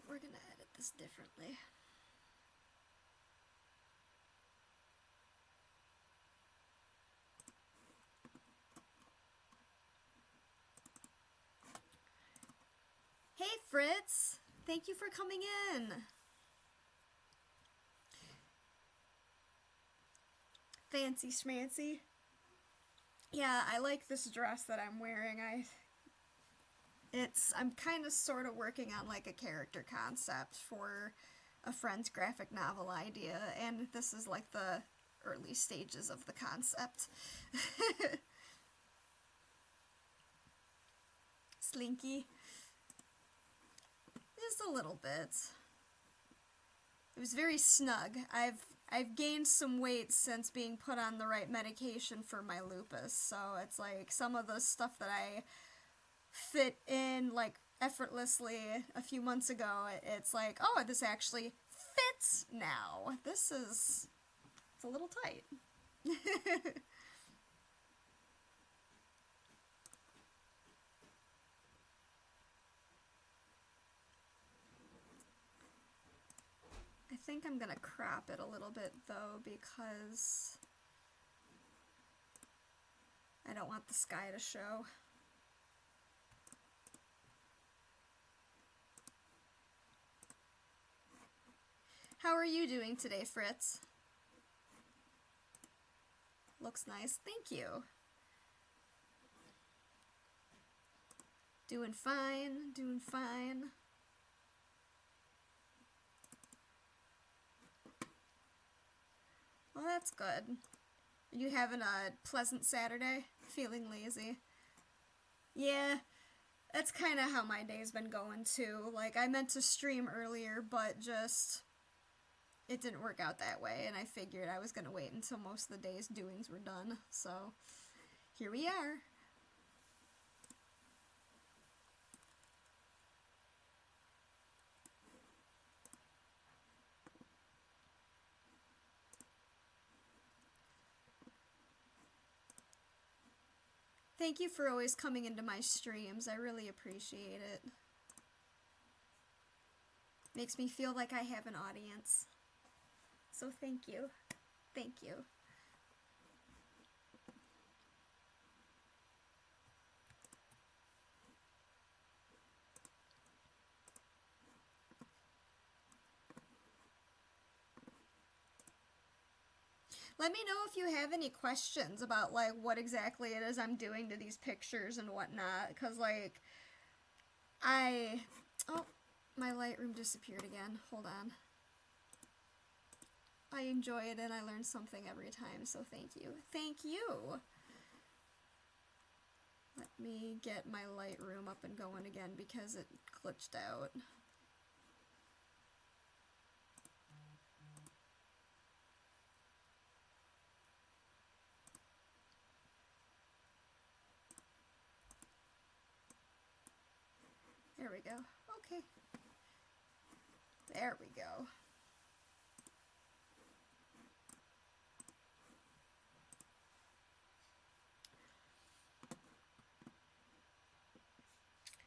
we're gonna edit this differently. Hey Fritz! Thank you for coming in! Fancy schmancy. Yeah, I like this dress that I'm wearing. I'm kind of sort of working on like a character concept for a friend's graphic novel idea, and this is like the early stages of the concept. Slinky. Just a little bit. It was very snug. I've gained some weight since being put on the right medication for my lupus, so it's like some of the stuff that I fit in like effortlessly a few months ago, it's like, oh, this actually fits now. It's a little tight. I think I'm gonna crop it a little bit though, because I don't want the sky to show. How are you doing today, Fritz? Looks nice, thank you. Doing fine, doing fine. Well, that's good. Are you having a pleasant Saturday? Feeling lazy? Yeah, that's kind of how my day's been going too. Like, I meant to stream earlier, but just it didn't work out that way, and I figured I was going to wait until most of the day's doings were done. So, here we are. Thank you for always coming into my streams. I really appreciate it. Makes me feel like I have an audience. So thank you. Thank you. Let me know if you have any questions about like what exactly it is I'm doing to these pictures and whatnot, because like oh, my Lightroom disappeared again. Hold on. I enjoy it and I learn something every time, so thank you. Thank you! Let me get my Lightroom up and going again because it glitched out. There we go. Okay. There we go.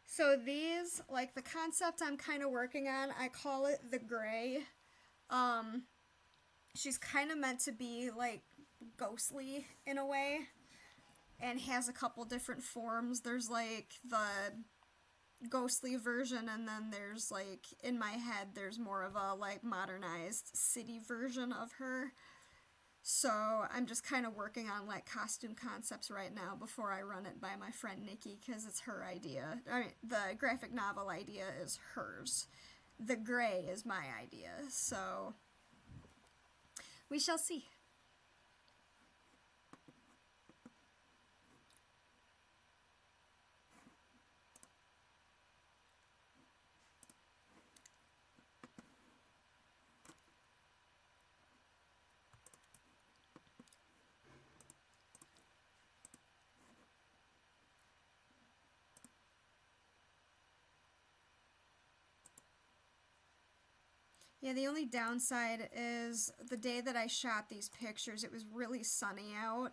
So these, like the concept I'm kind of working on, I call it the gray. She's kind of meant to be like ghostly in a way, and has a couple different forms. There's like the ghostly version, and then there's like, in my head, there's more of a like modernized city version of her. So I'm just kind of working on like costume concepts right now before I run it by my friend Nikki, because it's her idea. I mean, the graphic novel idea is hers. The gray is my idea, so we shall see. Yeah, the only downside is the day that I shot these pictures, it was really sunny out.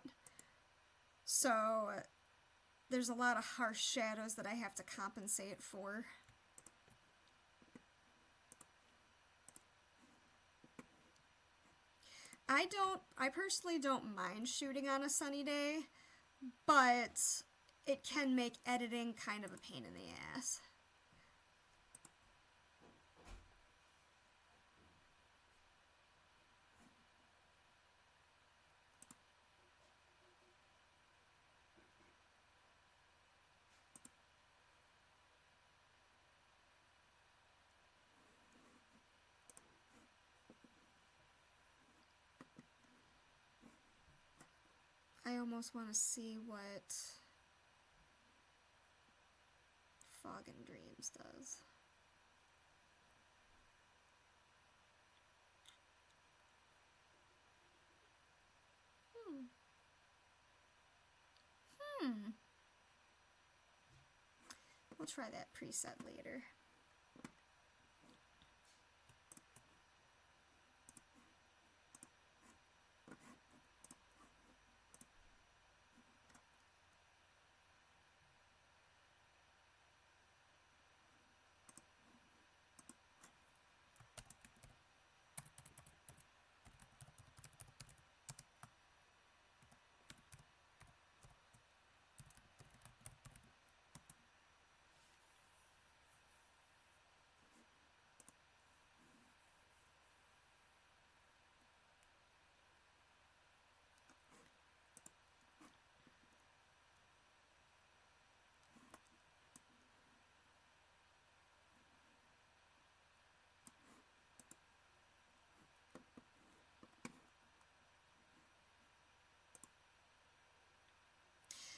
So there's a lot of harsh shadows that I have to compensate for. I personally don't mind shooting on a sunny day, but it can make editing kind of a pain in the ass. I almost want to see what Fog and Dreams does. We'll try that preset later.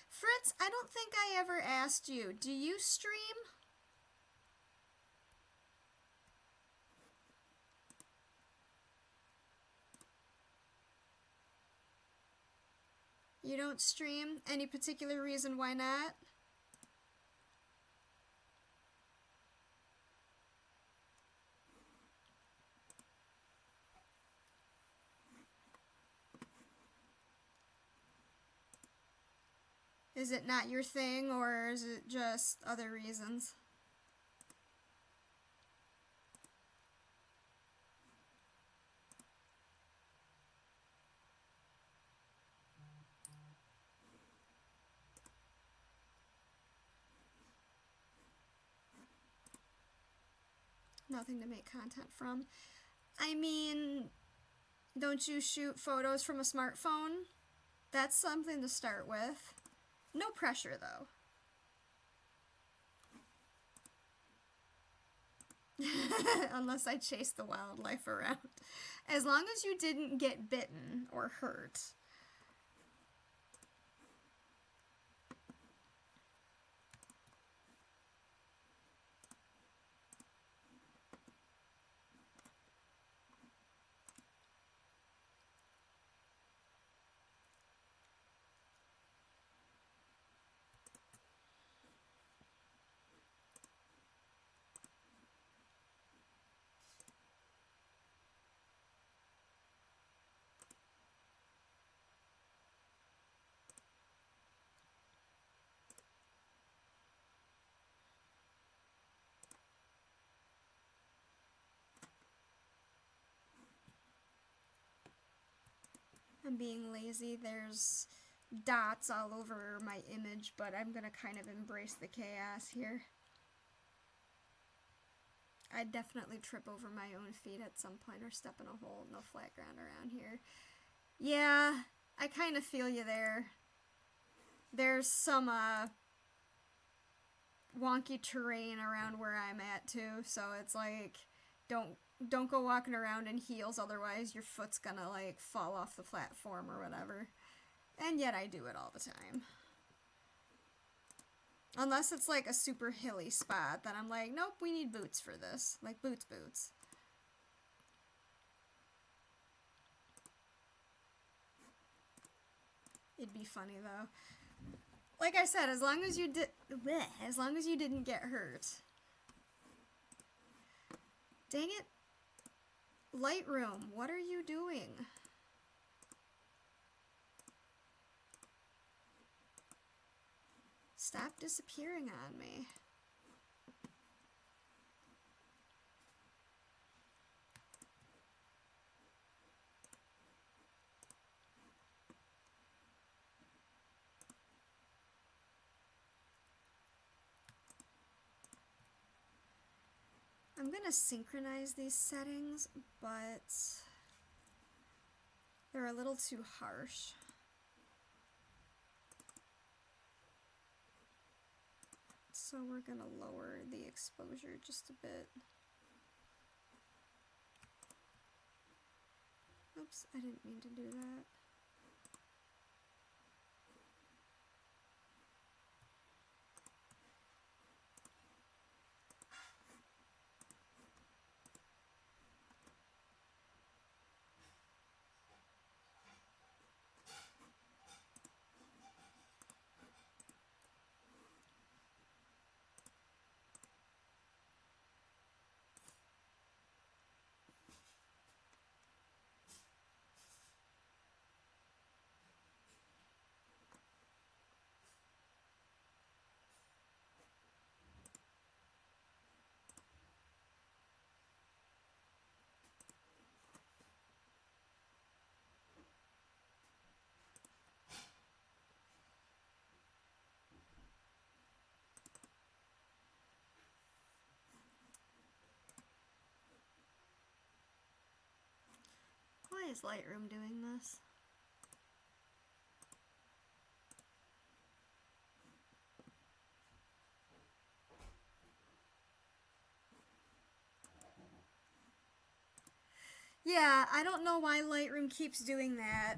Fritz, I don't think I ever asked you, do you stream? You don't stream? Any particular reason why not? Is it not your thing, or is it just other reasons? Nothing to make content from. I mean, don't you shoot photos from a smartphone? That's something to start with. No pressure, though. Unless I chase the wildlife around. As long as you didn't get bitten or hurt. I'm being lazy. There's dots all over my image, but I'm gonna kind of embrace the chaos here. I'd definitely trip over my own feet at some point or step in a hole. No flat ground around here. Yeah, I kind of feel you there. There's some wonky terrain around where I'm at too, so it's like don't go walking around in heels, otherwise your foot's gonna like fall off the platform or whatever. And yet I do it all the time. Unless it's like a super hilly spot, then I'm like, nope, we need boots for this. Like boots. It'd be funny though. Like I said, as long as you didn't get hurt. Dang it. Lightroom, what are you doing? Stop disappearing on me. I'm gonna synchronize these settings, but they're a little too harsh. So we're gonna lower the exposure just a bit. Oops, I didn't mean to do that. Why is Lightroom doing this? Yeah, I don't know why Lightroom keeps doing that.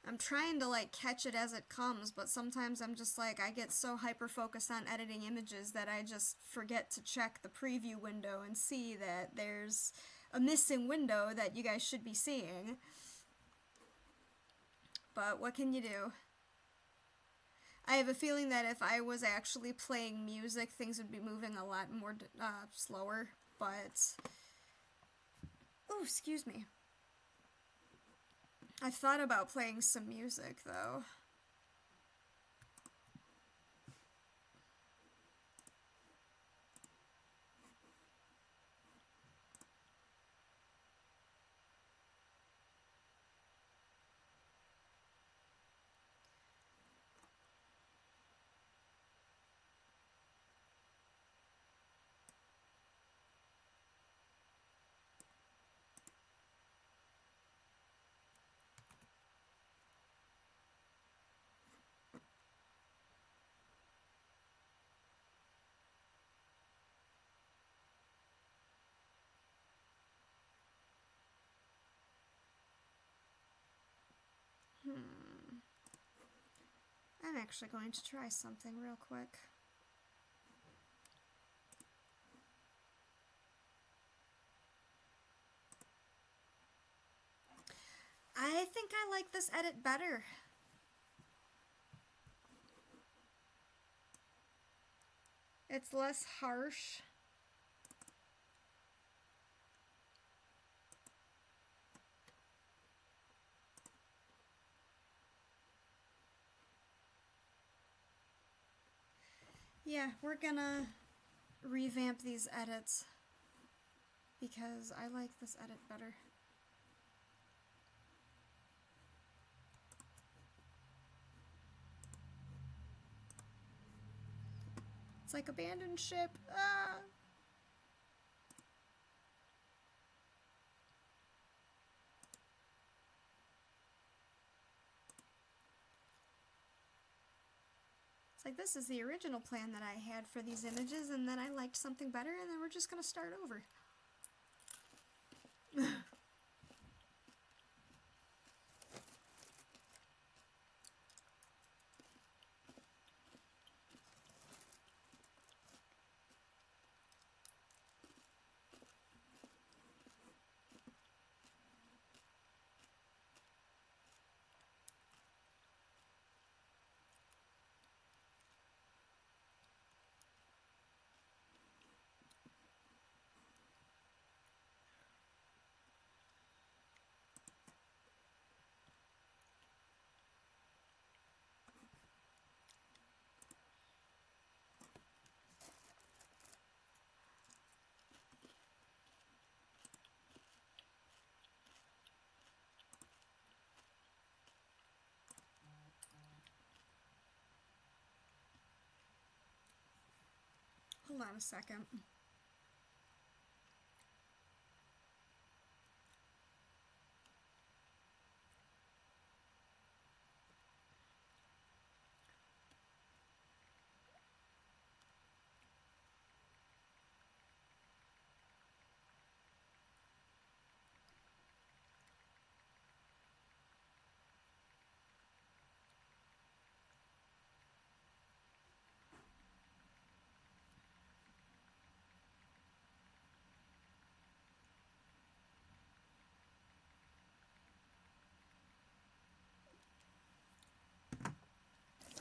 I'm trying to like catch it as it comes, but sometimes I'm just like, I get so hyper focused on editing images that I just forget to check the preview window and see that there's a missing window that you guys should be seeing. But what can you do? I have a feeling that if I was actually playing music, things would be moving a lot more slower, but... Oh, excuse me. I've thought about playing some music, though. I'm actually going to try something real quick. I think I like this edit better. It's less harsh. Yeah, we're gonna revamp these edits because I like this edit better. It's like abandoned ship. Ah! It's like, this is the original plan that I had for these images, and then I liked something better, and then we're just gonna start over. Hold on a second.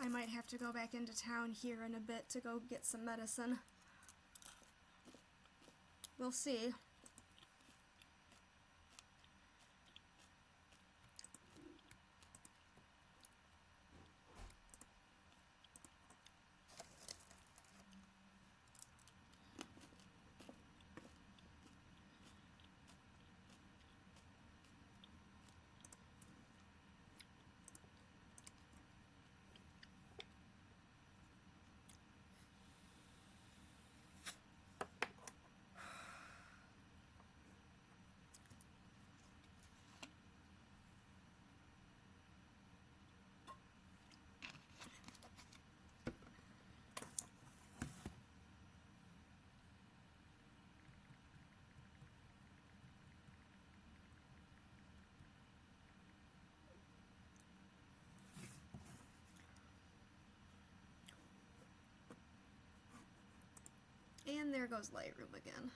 I might have to go back into town here in a bit to go get some medicine. We'll see. And there goes Lightroom again.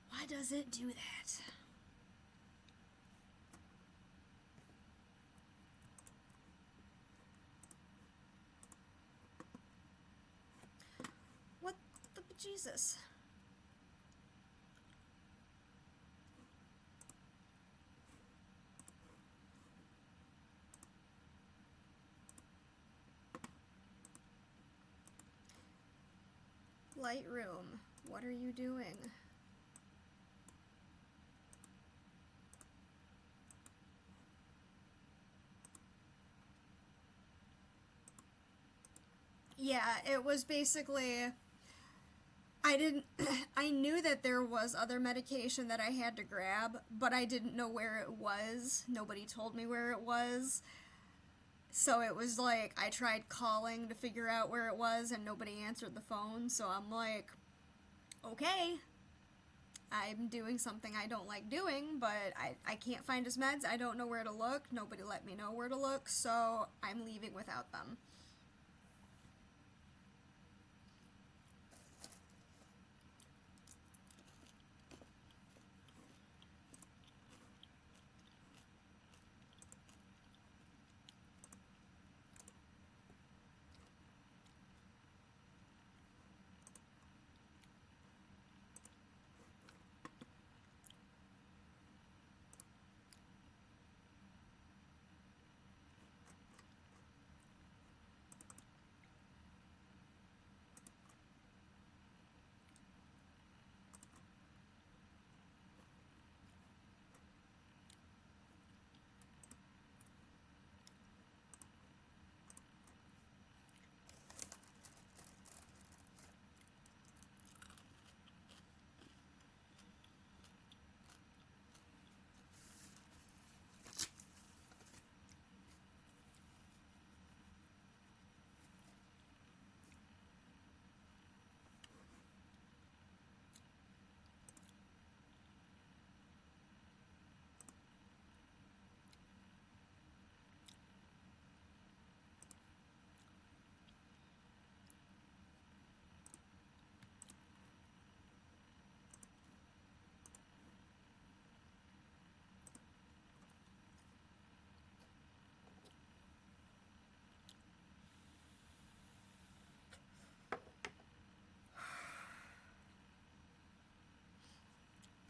Why does it do that? What the bejesus? Lightroom, what are you doing? Yeah, it was basically, I knew that there was other medication that I had to grab, but I didn't know where it was. Nobody told me where it was. So it was like, I tried calling to figure out where it was and nobody answered the phone, so I'm like, okay, I'm doing something I don't like doing, but I can't find his meds, I don't know where to look, nobody let me know where to look, so I'm leaving without them.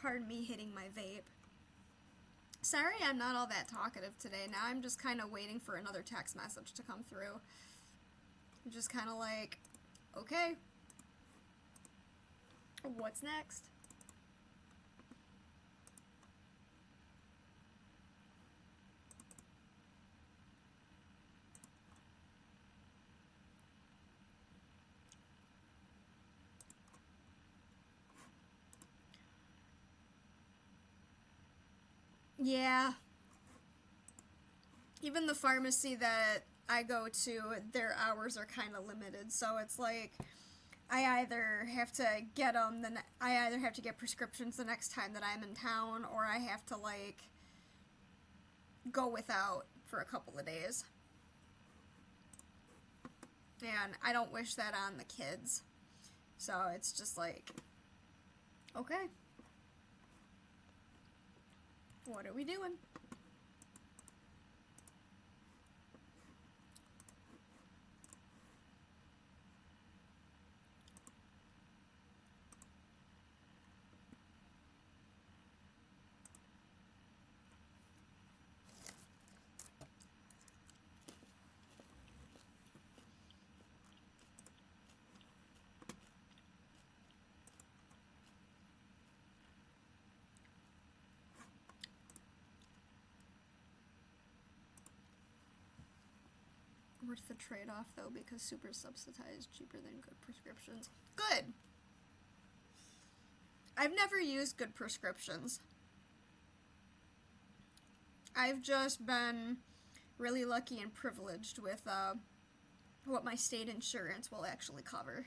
Pardon me hitting my vape. Sorry I'm not all that talkative today. Now I'm just kind of waiting for another text message to come through. I'm just kind of like, okay, what's next? Yeah. Even the pharmacy that I go to, their hours are kind of limited, so it's like I either have to get them, then I either have to get prescriptions the next time that I'm in town, or I have to like go without for a couple of days. And I don't wish that on the kids. So it's just like, okay, what are we doing? Worth the trade-off though, because super subsidized, cheaper than good prescriptions. Good! I've never used good prescriptions. I've just been really lucky and privileged with what my state insurance will actually cover.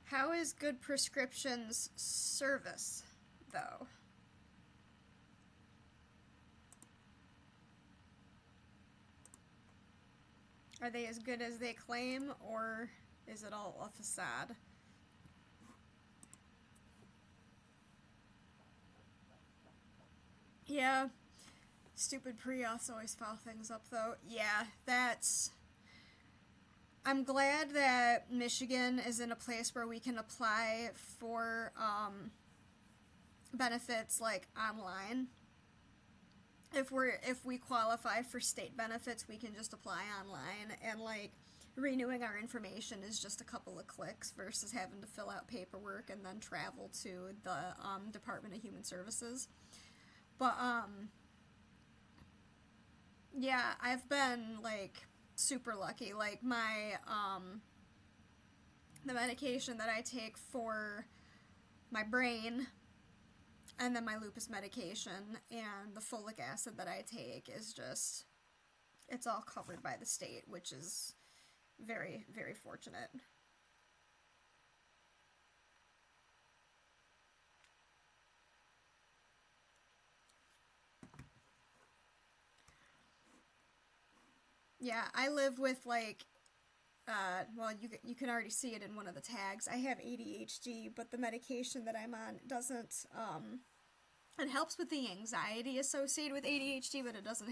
How is good prescriptions service, though? Are they as good as they claim, or is it all a facade? Yeah. Stupid pre-auths always foul things up, though. Yeah, that's... I'm glad that Michigan is in a place where we can apply for benefits like online. If we qualify for state benefits, we can just apply online, and like renewing our information is just a couple of clicks versus having to fill out paperwork and then travel to the Department of Human Services. But yeah, I've been like super lucky. Like my the medication that I take for my brain, and then my lupus medication and the folic acid that I take is just, it's all covered by the state, which is very, very fortunate. Yeah, I live with like well, you can already see it in one of the tags. I have ADHD, but the medication that I'm on doesn't, it helps with the anxiety associated with ADHD, but it doesn't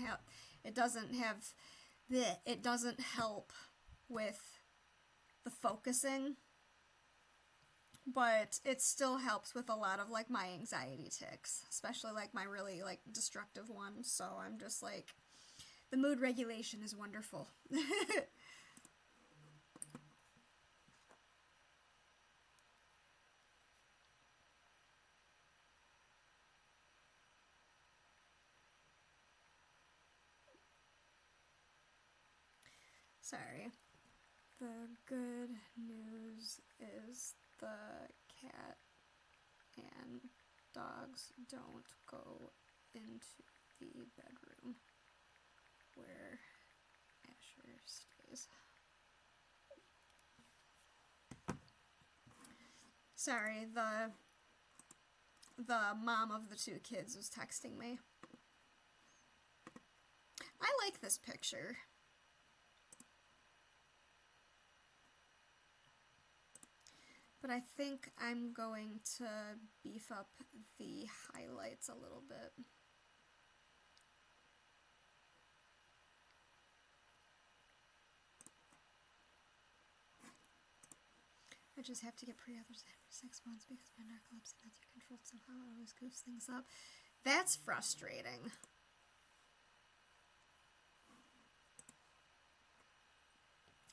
help with the focusing. But it still helps with a lot of like my anxiety tics, especially like my really like destructive ones. So I'm just like, the mood regulation is wonderful. Sorry. The good news is the cat and dogs don't go into the bedroom where Asher stays. Sorry, the mom of the two kids was texting me. I like this picture. But I think I'm going to beef up the highlights a little bit. I just have to get pre-others after 6 months because my narcolepsy not yet controlled somehow. I always goose things up. That's frustrating.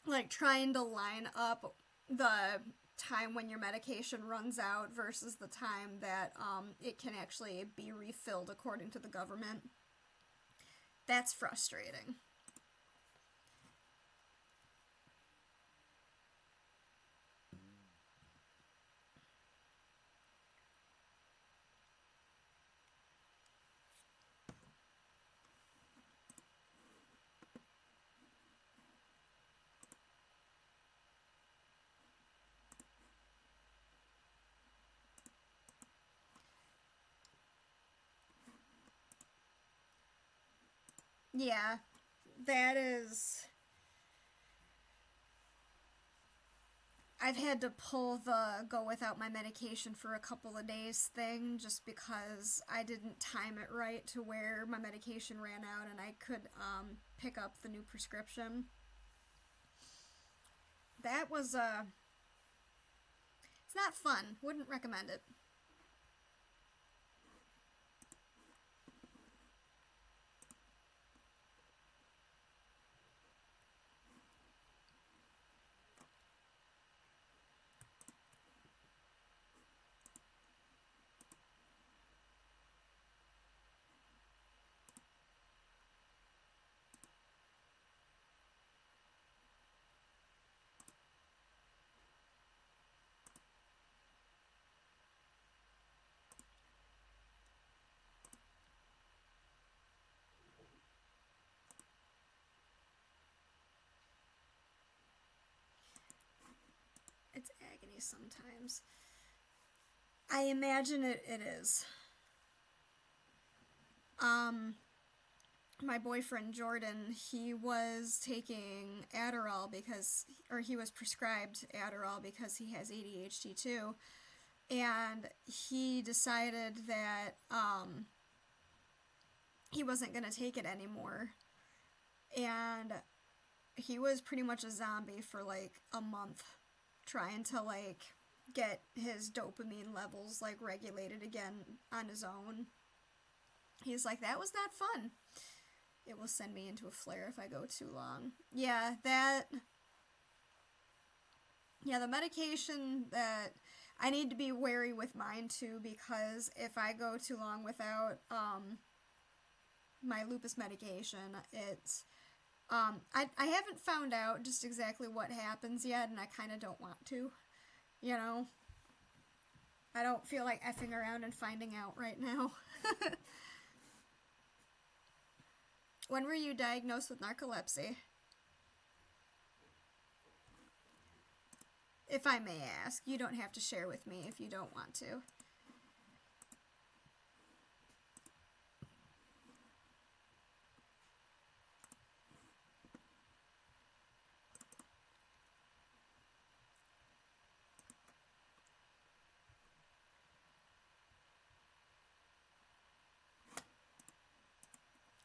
Like trying to line up the time when your medication runs out versus the time that it can actually be refilled according to the government. That's frustrating. Yeah, that is... I've had to pull the go without my medication for a couple of days thing just because I didn't time it right to where my medication ran out and I could pick up the new prescription. That was, it's not fun. Wouldn't recommend it. It's agony sometimes. I imagine it is. My boyfriend Jordan, he was taking Adderall he was prescribed Adderall because he has ADHD too. And he decided that he wasn't going to take it anymore. And he was pretty much a zombie for like a month trying to like get his dopamine levels like regulated again on his own. He's like, that was not fun. It will send me into a flare if I go too long. Yeah, the medication that I need to be wary with mine too, because if I go too long without my lupus medication, it's I haven't found out just exactly what happens yet, and I kind of don't want to, you know. I don't feel like effing around and finding out right now. When were you diagnosed with narcolepsy? If I may ask, you don't have to share with me if you don't want to.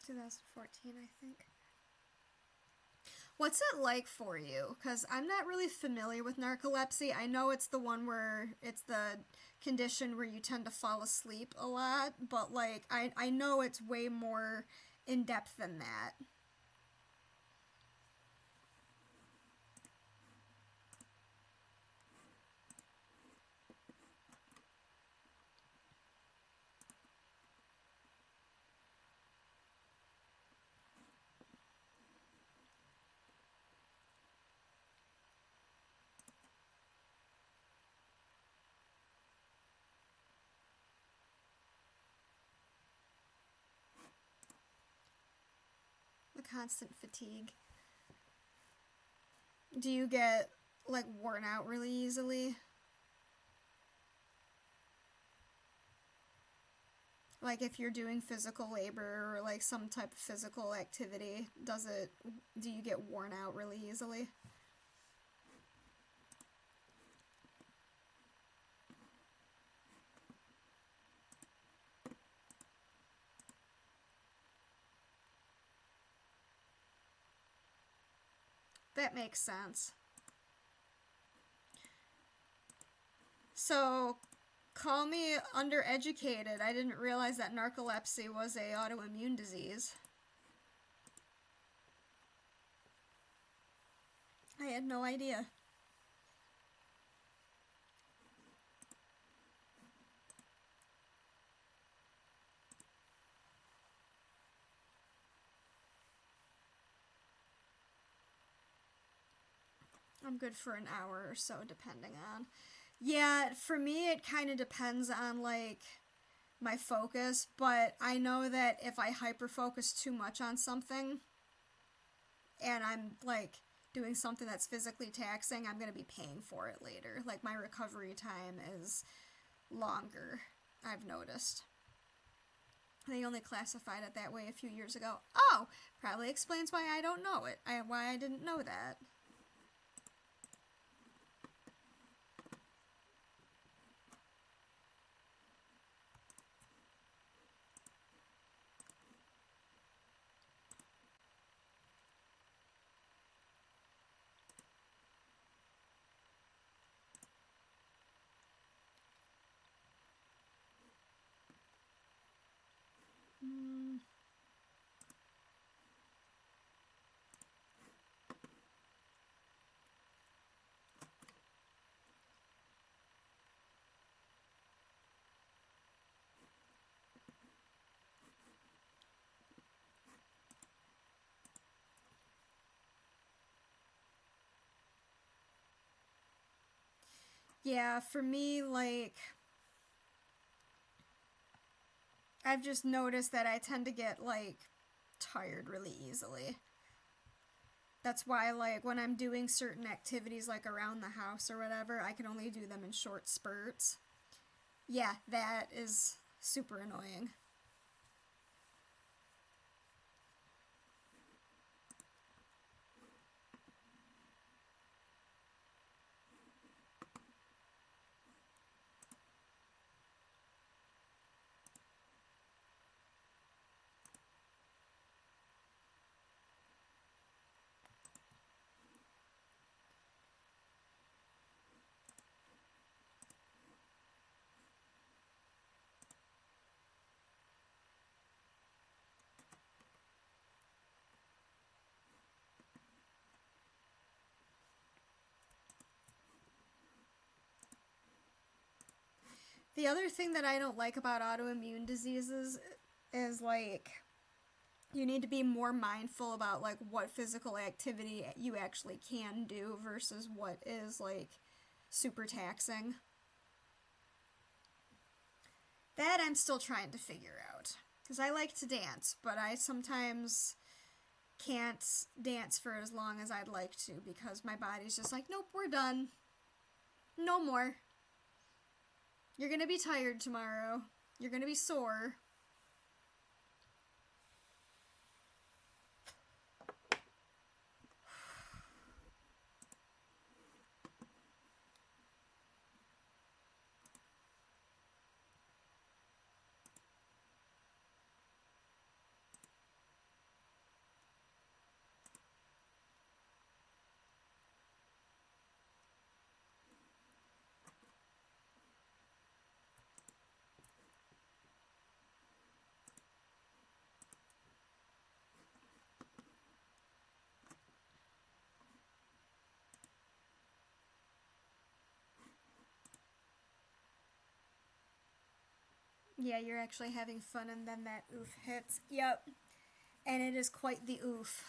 (2014), I think. What's it like for you? Because I'm not really familiar with narcolepsy. I know it's the one where it's the condition where you tend to fall asleep a lot, but like I know it's way more in depth than that. The constant fatigue. Do you get like worn out really easily? Like if you're doing physical labor or like some type of physical activity, do you get worn out really easily? That makes sense. So, call me undereducated. I didn't realize that narcolepsy was a autoimmune disease. I had no idea. I'm good for an hour or so, depending on. Yeah, for me, it kind of depends on, like, my focus, but I know that if I hyper focus too much on something and I'm, like, doing something that's physically taxing, I'm going to be paying for it later. Like, my recovery time is longer, I've noticed. They only classified it that way a few years ago. Oh, probably explains why I don't know it. Why I didn't know that. Yeah, for me, like, I've just noticed that I tend to get, like, tired really easily. That's why, like, when I'm doing certain activities, like around the house or whatever, I can only do them in short spurts. Yeah, that is super annoying. The other thing that I don't like about autoimmune diseases is, like, you need to be more mindful about, like, what physical activity you actually can do versus what is, like, super taxing. That I'm still trying to figure out. Because I like to dance, but I sometimes can't dance for as long as I'd like to because my body's just like, nope, we're done. No more. You're gonna be tired tomorrow. You're gonna be sore. Yeah, you're actually having fun, and then that oof hits. Yep. And it is quite the oof.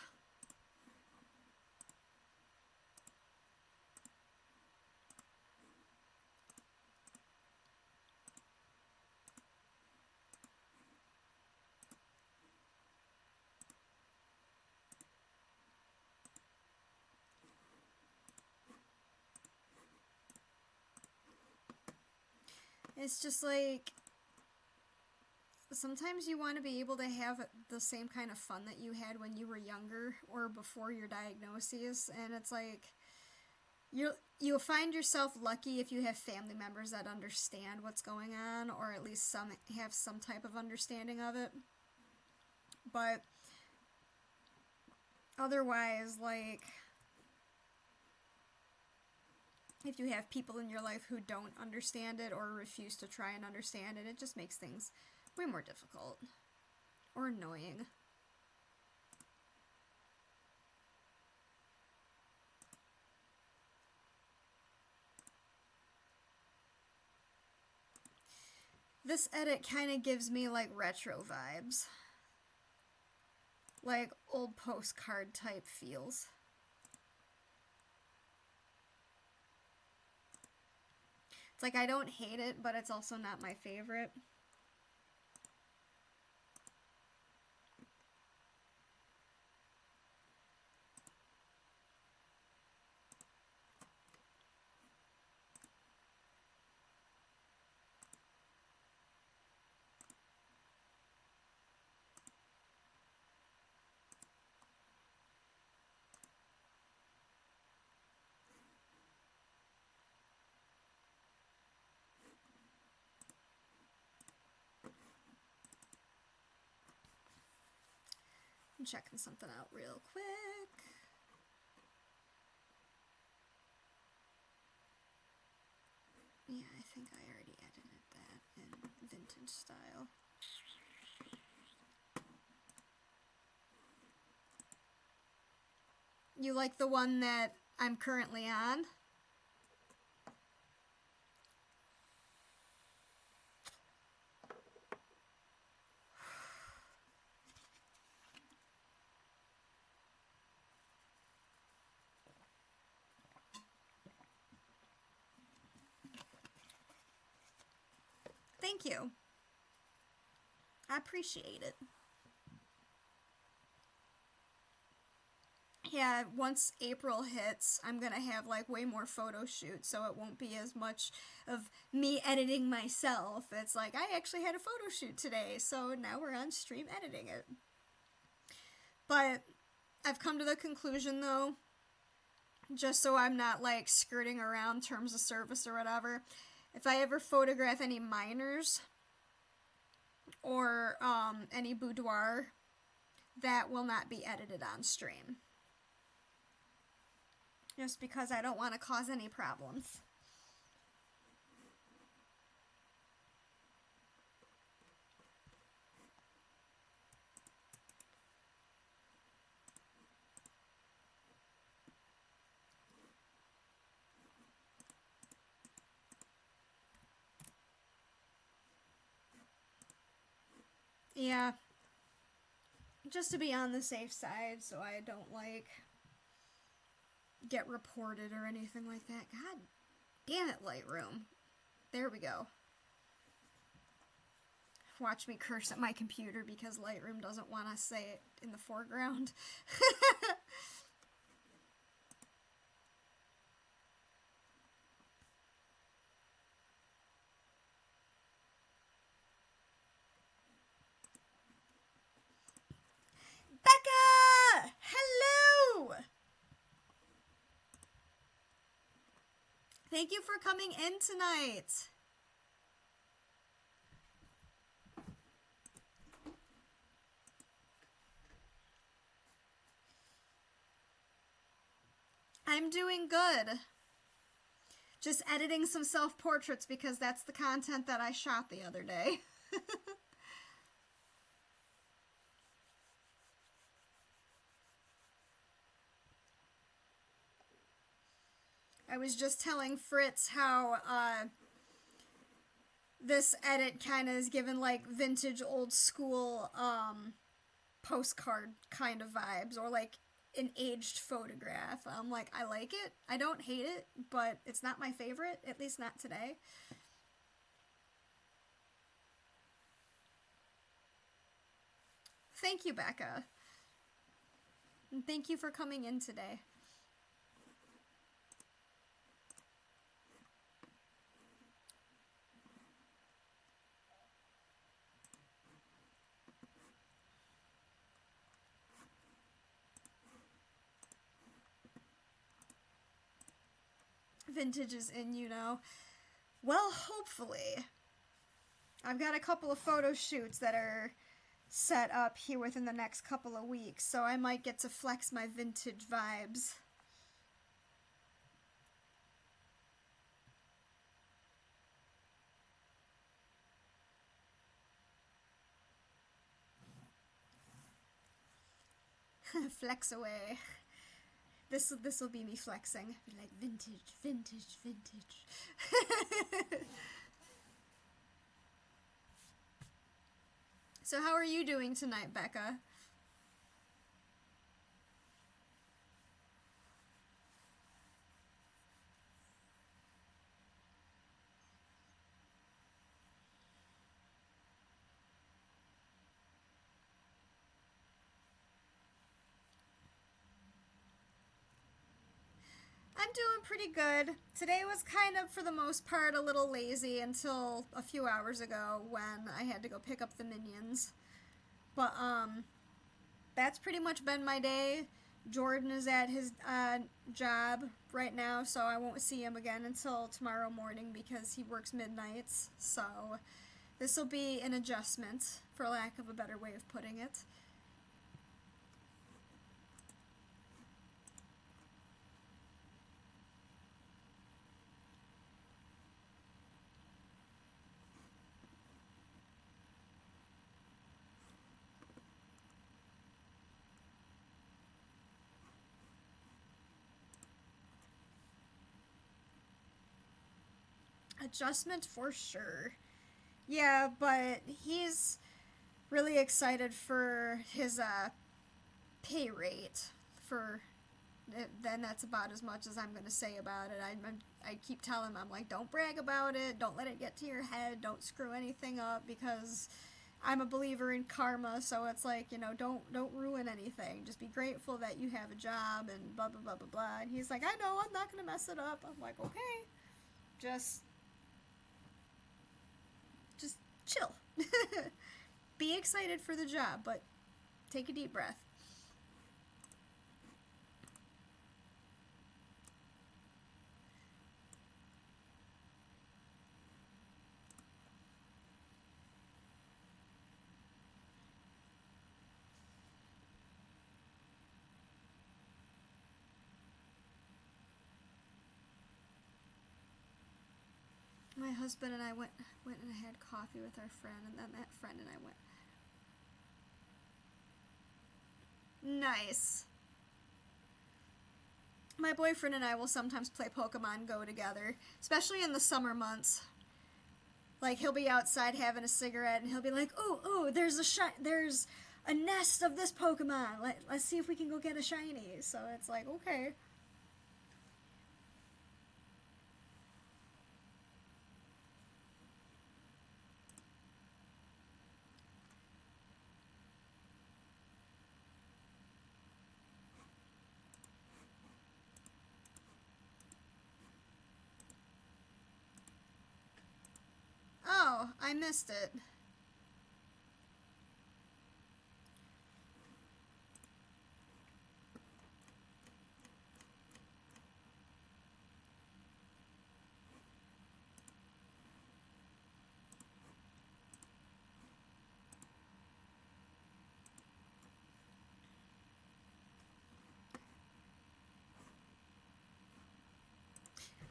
It's just like sometimes you want to be able to have the same kind of fun that you had when you were younger or before your diagnosis, and it's like you'll find yourself lucky if you have family members that understand what's going on, or at least some have some type of understanding of it. But otherwise, like, if you have people in your life who don't understand it or refuse to try and understand it, it just makes things way more difficult or annoying. This edit kind of gives me like retro vibes. Like old postcard type feels. It's like I don't hate it, but it's also not my favorite. I'm checking something out real quick. Yeah, I think I already edited that in vintage style. You like the one that I'm currently on? Thank you. I appreciate it. Yeah, once April hits, I'm gonna have like way more photo shoots, so it won't be as much of me editing myself. It's like, I actually had a photo shoot today, so now we're on stream editing it. But I've come to the conclusion, though, just so I'm not like skirting around terms of service or whatever, if I ever photograph any minors or any boudoir, that will not be edited on stream. Just because I don't want to cause any problems. Yeah. Just to be on the safe side so I don't like get reported or anything like that. God damn it, Lightroom. There we go. Watch me curse at my computer because Lightroom doesn't want to say it in the foreground. Becca! Hello! Thank you for coming in tonight. I'm doing good. Just editing some self-portraits because that's the content that I shot the other day. I was just telling Fritz how this edit kind of is given like vintage old school postcard kind of vibes, or like an aged photograph. I'm like, I like it. I don't hate it, but it's not my favorite, at least not today. Thank you, Becca. And thank you for coming in today. Vintage is in, you know. Well, hopefully. I've got a couple of photo shoots that are set up here within the next couple of weeks, so I might get to flex my vintage vibes. Flex away. This will be me flexing. Be like vintage, vintage, vintage. So how are you doing tonight, Becca? I'm doing pretty good. Today was kind of, for the most part, a little lazy until a few hours ago when I had to go pick up the minions. But, that's pretty much been my day. Jordan is at his job right now, so I won't see him again until tomorrow morning because he works midnights. So this will be an adjustment, for lack of a better way of putting it. Adjustment for sure. Yeah, but he's really excited for his pay rate. For then that's about as much as I'm gonna say about it. I keep telling him, I'm like, don't brag about it. Don't let it get to your head. Don't screw anything up because I'm a believer in karma. So it's like, don't ruin anything. Just be grateful that you have a job and blah blah blah blah blah. And he's like, I know, I'm not gonna mess it up. I'm like, okay, just chill. Be excited for the job, but take a deep breath. My husband and I went and had coffee with our friend, and then that friend and I went. Nice. My boyfriend and I will sometimes play Pokemon Go together, especially in the summer months. Like, he'll be outside having a cigarette, and he'll be like, "Oh, there's a nest of this Pokemon. Let's see if we can go get a shiny." So it's like, okay. Oh, I missed it.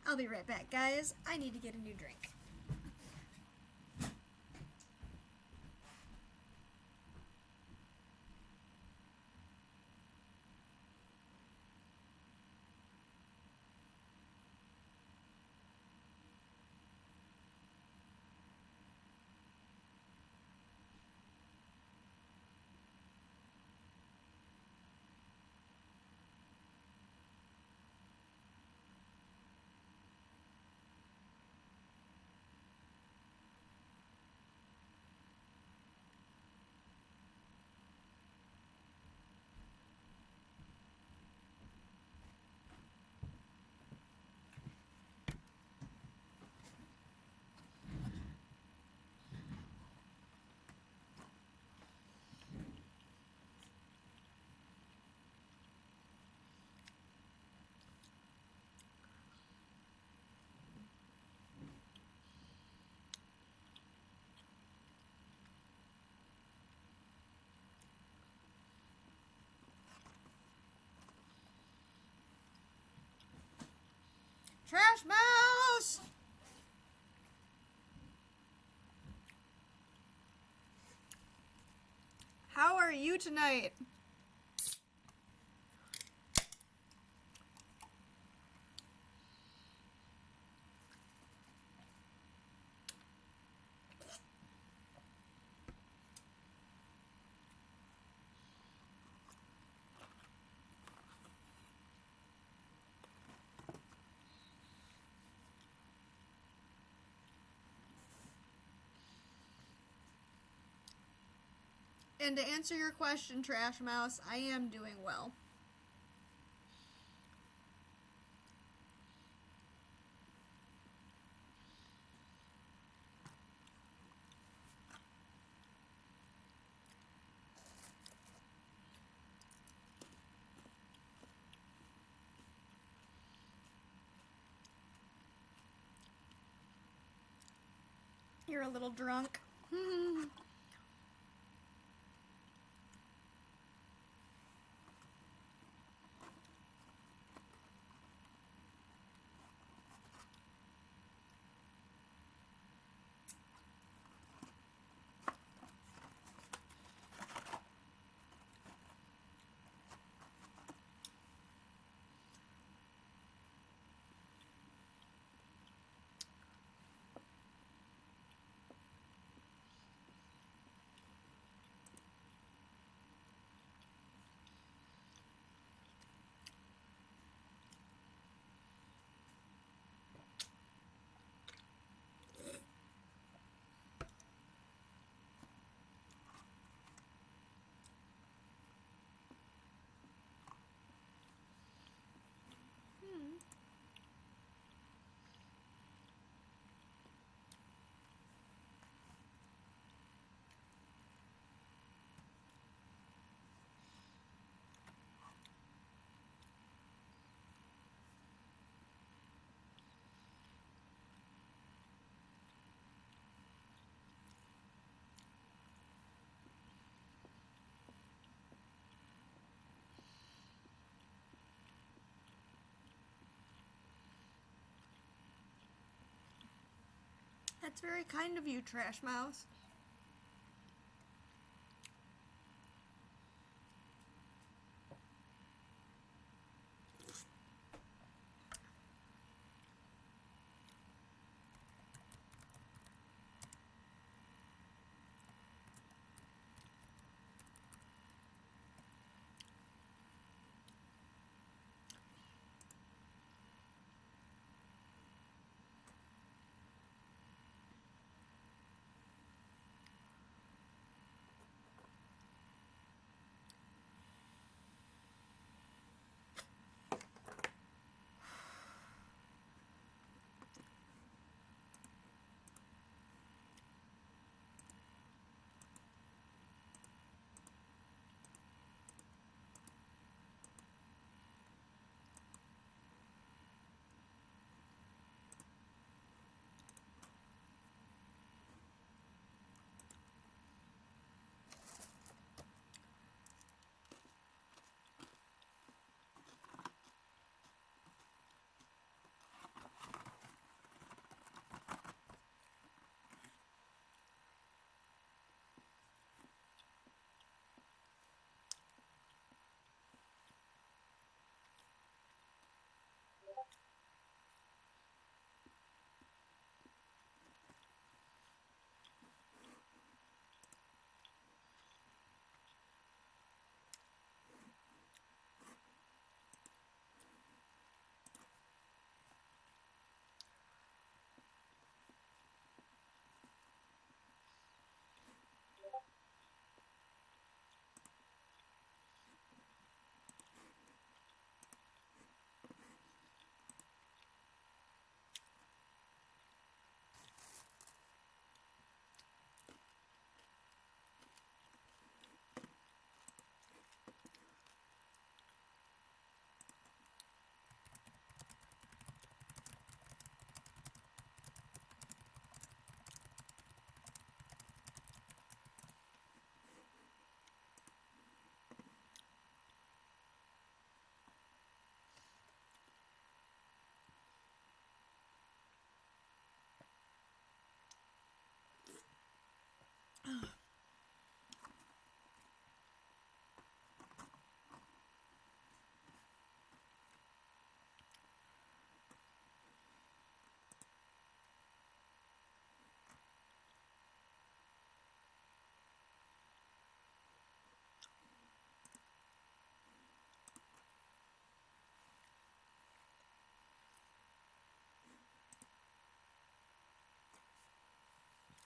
I'll be right back, guys. I need to get a new drink. Trash mouse! How are you tonight? And to answer your question, Trash Mouse, I am doing well. You're a little drunk. That's very kind of you, Trash Mouse.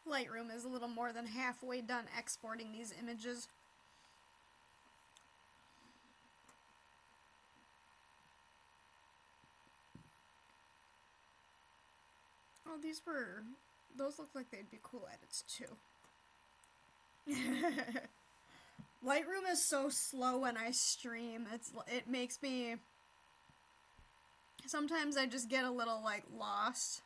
Lightroom is a little more than halfway done exporting these images. Oh, those look like they'd be cool edits too. Lightroom is so slow when I stream. It makes me, sometimes I just get a little like lost.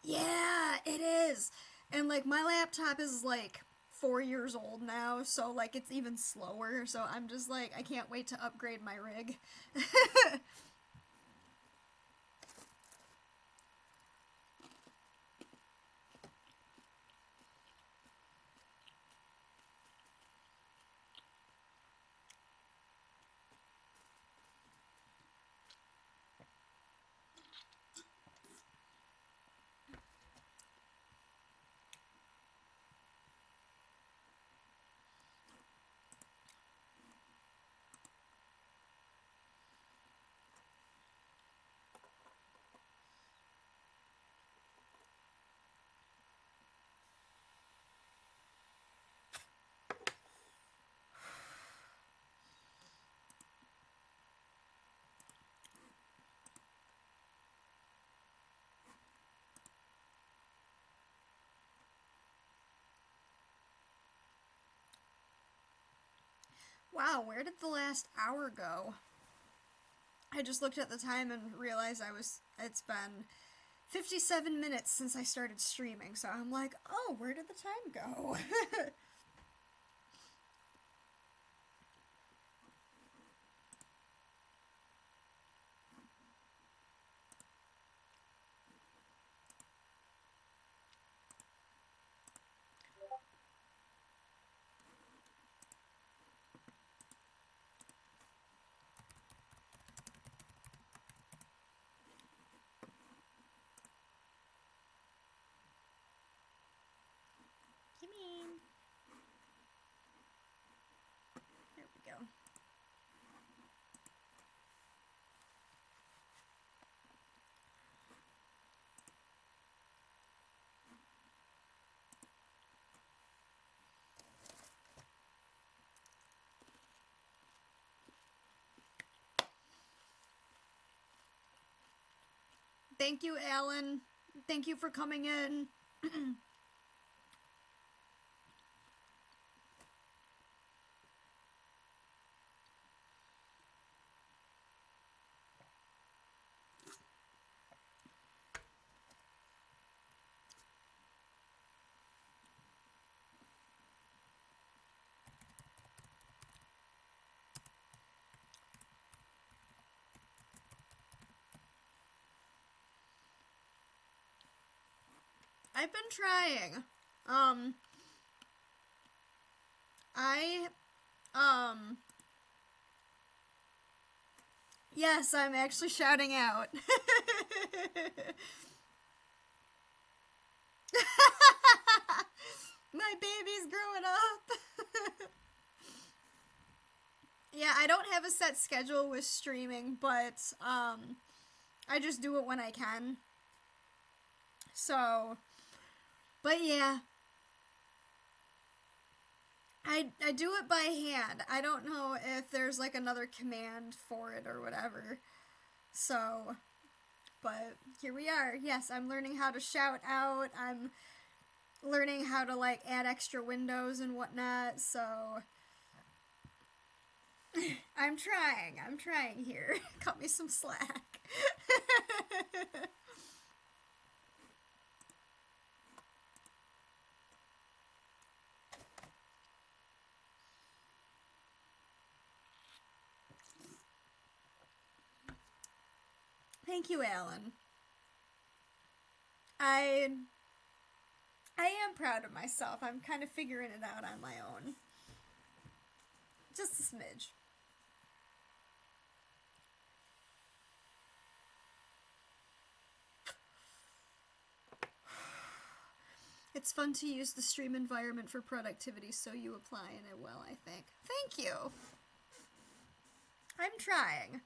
Yeah, it is. And like my laptop is like 4 years old now, so like it's even slower. So I'm just like, I can't wait to upgrade my rig. Wow, where did the last hour go? I just looked at the time and realized it's been 57 minutes since I started streaming, so I'm like, oh, where did the time go? Gimme. There we go. Thank you, Alan. Thank you for coming in. I've been trying. Yes, I'm actually shouting out. My baby's growing up. Yeah, I don't have a set schedule with streaming, but, I just do it when I can. So, but yeah. I do it by hand. I don't know if there's like another command for it or whatever. So, but here we are. Yes, I'm learning how to shout out. I'm learning how to like add extra windows and whatnot. So, I'm trying here. Cut me some slack. Thank you, Alan. I am proud of myself. I'm kind of figuring it out on my own. Just a smidge. It's fun to use the stream environment for productivity, so you apply in it well, I think. Thank you. I'm trying.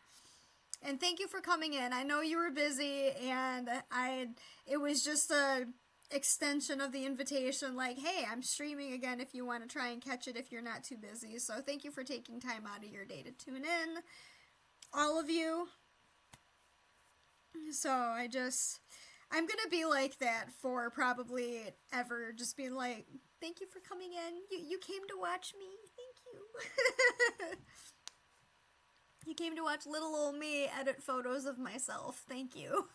And thank you for coming in. I know you were busy, and it was just a extension of the invitation, like, hey, I'm streaming again if you want to try and catch it if you're not too busy. So thank you for taking time out of your day to tune in. All of you. So I'm gonna be like that for probably ever, just being like, thank you for coming in. You came to watch me. Thank you. You came to watch little old me edit photos of myself. Thank you.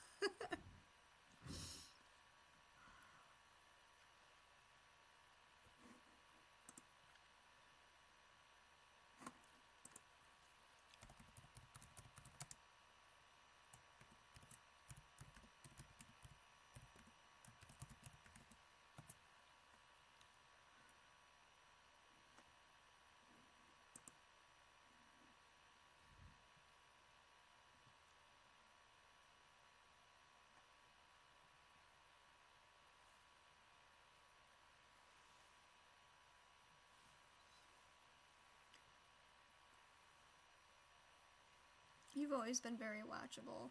You've always been very watchable.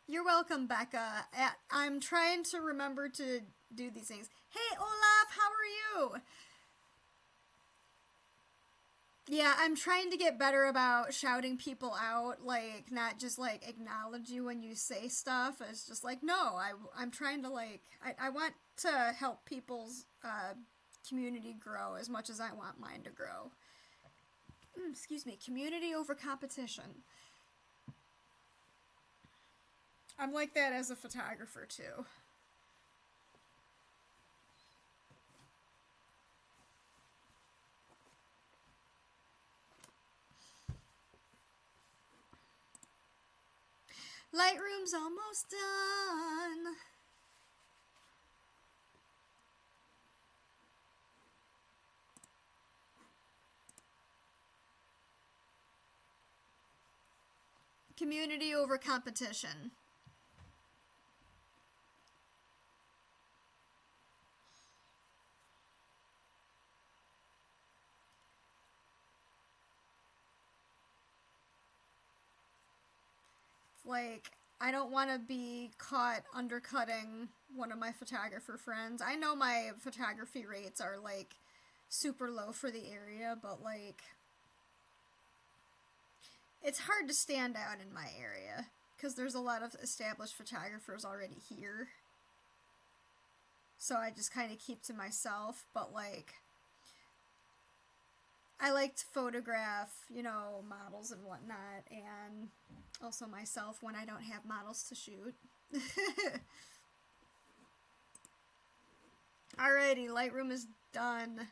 You're welcome, Becca. I'm trying to remember to do these things. Hey, Olaf, how are you? Yeah, I'm trying to get better about shouting people out, like, not just, like, acknowledge you when you say stuff. It's just like, no, I'm trying to, like, I want to help people's community grow as much as I want mine to grow. Excuse me, community over competition. I'm like that as a photographer, too. Lightroom's almost done. Community over competition. Like, I don't want to be caught undercutting one of my photographer friends. I know my photography rates are, like, super low for the area, but, like, it's hard to stand out in my area because there's a lot of established photographers already here. So I just kind of keep to myself, but, like, I like to photograph, you know, models and whatnot, and also myself when I don't have models to shoot. Alrighty, Lightroom is done.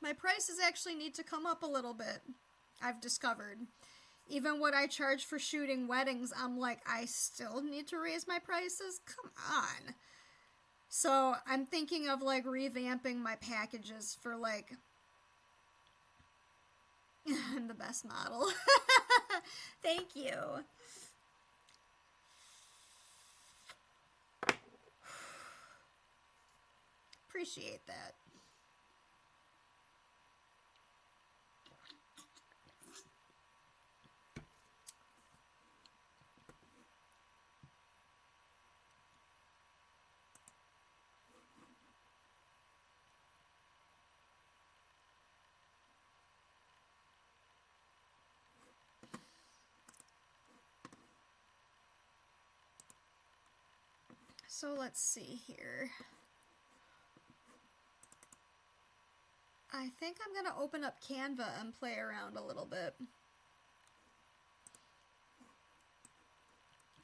My prices actually need to come up a little bit, I've discovered. Even what I charge for shooting weddings, I'm like, I still need to raise my prices? Come on. So I'm thinking of, like, revamping my packages for, like, I'm the best model. Thank you. Appreciate that. So let's see here. I think I'm going to open up Canva and play around a little bit.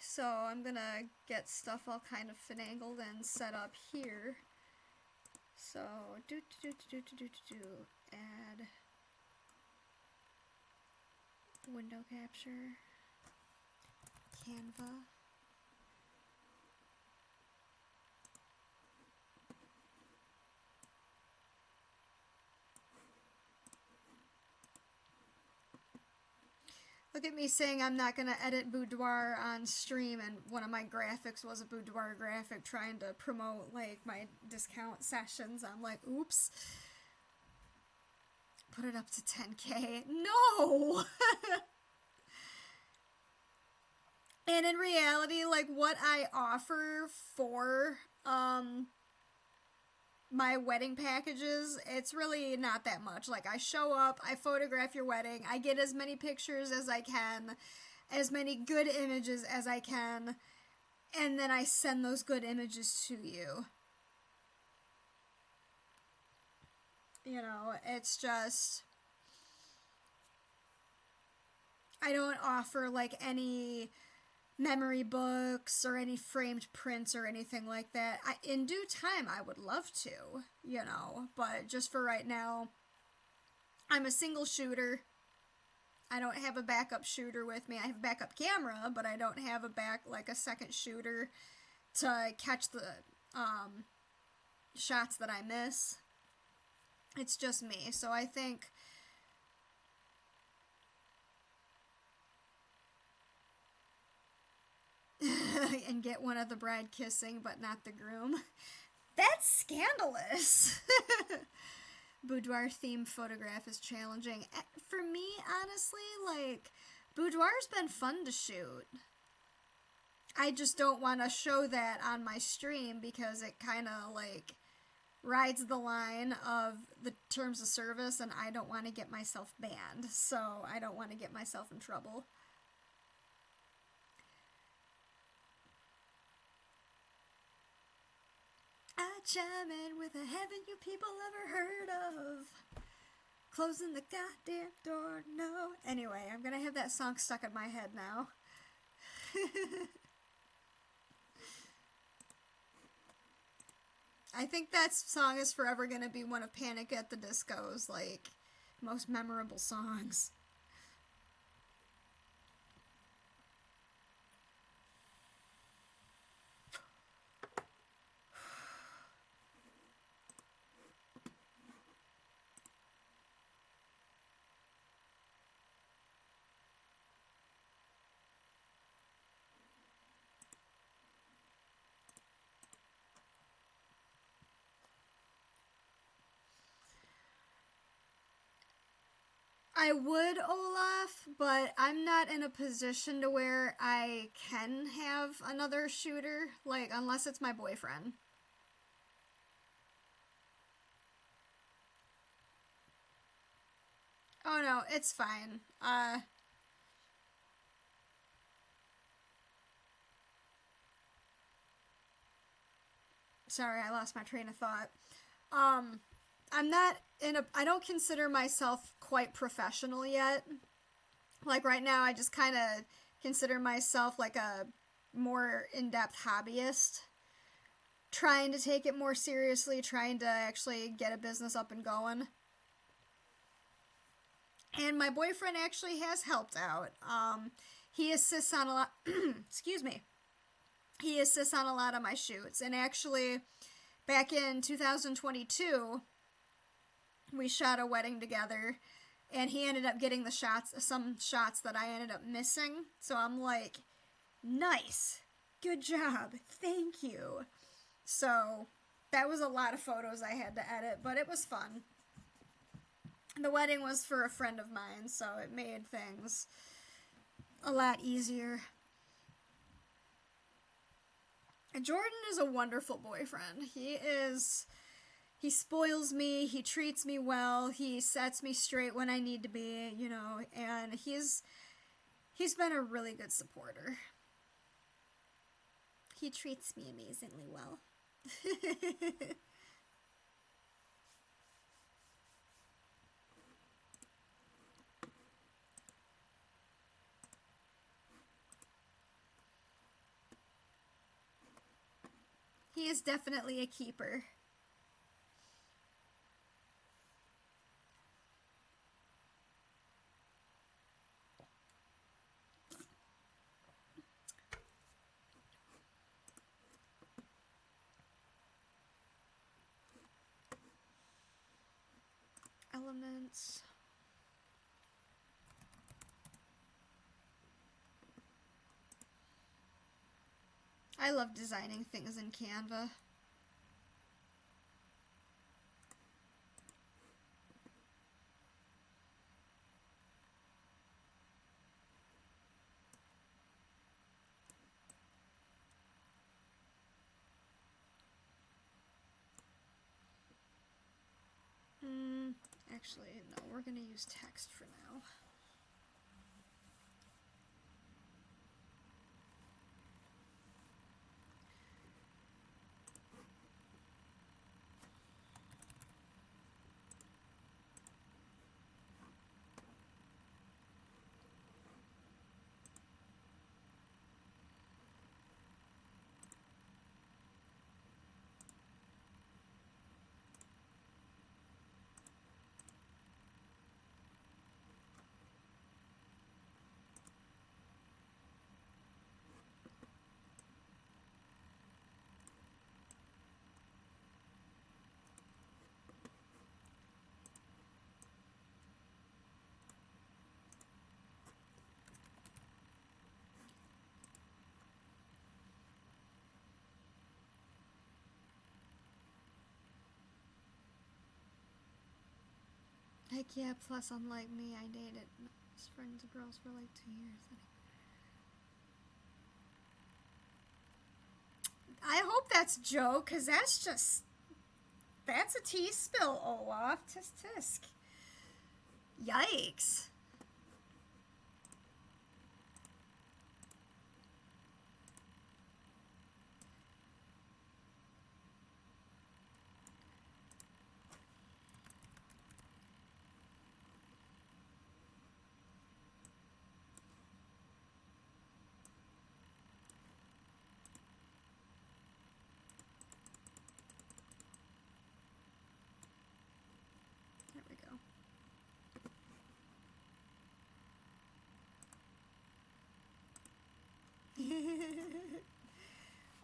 So I'm going to get stuff all kind of finagled and set up here. So, add window capture, Canva. Look at me saying I'm not going to edit boudoir on stream, and one of my graphics was a boudoir graphic trying to promote, like, my discount sessions. I'm like, oops. Put it up to 10K. No! And in reality, like, what I offer for my wedding packages, it's really not that much. Like, I show up, I photograph your wedding, I get as many pictures as I can, as many good images as I can, and then I send those good images to you. You know, it's just, I don't offer like any memory books or any framed prints or anything like that. In due time, I would love to, you know, but just for right now, I'm a single shooter. I don't have a backup shooter with me. I have a backup camera, but I don't have a second shooter to catch the shots that I miss. It's just me. So I think and get one of the bride kissing, but not the groom. That's scandalous. Boudoir theme photograph is challenging. For me, honestly, like, boudoir's been fun to shoot. I just don't want to show that on my stream because it kind of, like, rides the line of the terms of service, and I don't want to get myself banned, so I don't want to get myself in trouble. I chime in with a haven't you people ever heard of? Closing the goddamn door, no. Anyway, I'm gonna have that song stuck in my head now. I think that song is forever gonna be one of Panic at the Disco's, like, most memorable songs. I would, Olaf, but I'm not in a position to where I can have another shooter, like, unless it's my boyfriend. Oh no, it's fine. Sorry, I lost my train of thought. I'm not I don't consider myself quite professional yet. Like, right now, I just kind of consider myself like a more in-depth hobbyist. Trying to take it more seriously, trying to actually get a business up and going. And my boyfriend actually has helped out. He assists on a lot, excuse me. He assists on a lot of my shoots. And actually, back in 2022, we shot a wedding together, and he ended up getting some shots that I ended up missing. So I'm like, nice, good job, thank you. So that was a lot of photos I had to edit, but it was fun. The wedding was for a friend of mine, so it made things a lot easier. Jordan is a wonderful boyfriend. He spoils me, he treats me well, he sets me straight when I need to be, you know, and he's been a really good supporter. He treats me amazingly well. He is definitely a keeper. Elements. I love designing things in Canva. Actually, no, we're gonna use text for now. Heck yeah, plus unlike me, I dated friends of girls for like 2 years. I hope that's Joe, because that's a tea spill, Olaf. Tisk tisk. Yikes.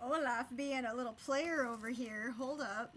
Olaf being a little player over here. Hold up.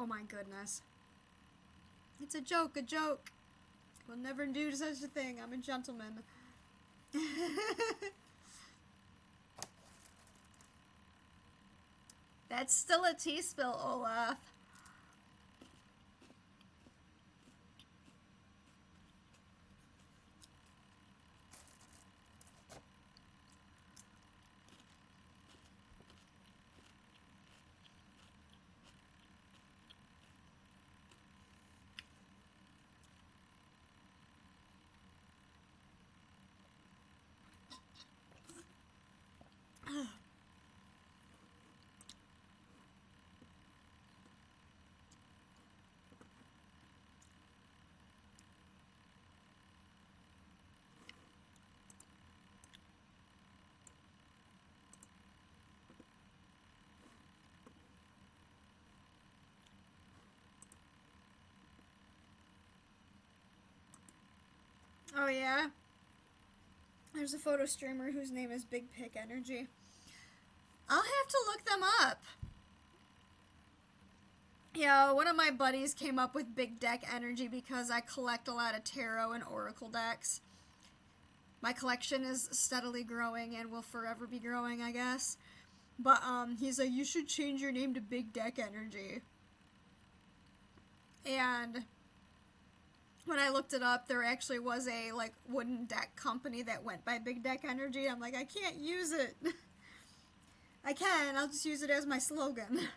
Oh my goodness. It's a joke, a joke. We'll never do such a thing. I'm a gentleman. That's still a tea spill, Olaf. Oh yeah? There's a photo streamer whose name is Big Pick Energy. I'll have to look them up. Yeah, one of my buddies came up with Big Deck Energy because I collect a lot of tarot and oracle decks. My collection is steadily growing and will forever be growing, I guess. But he's like, you should change your name to Big Deck Energy. And when I looked it up, there actually was a like wooden deck company that went by Big Deck Energy. I'm like, I can't use it. I can, I'll just use it as my slogan.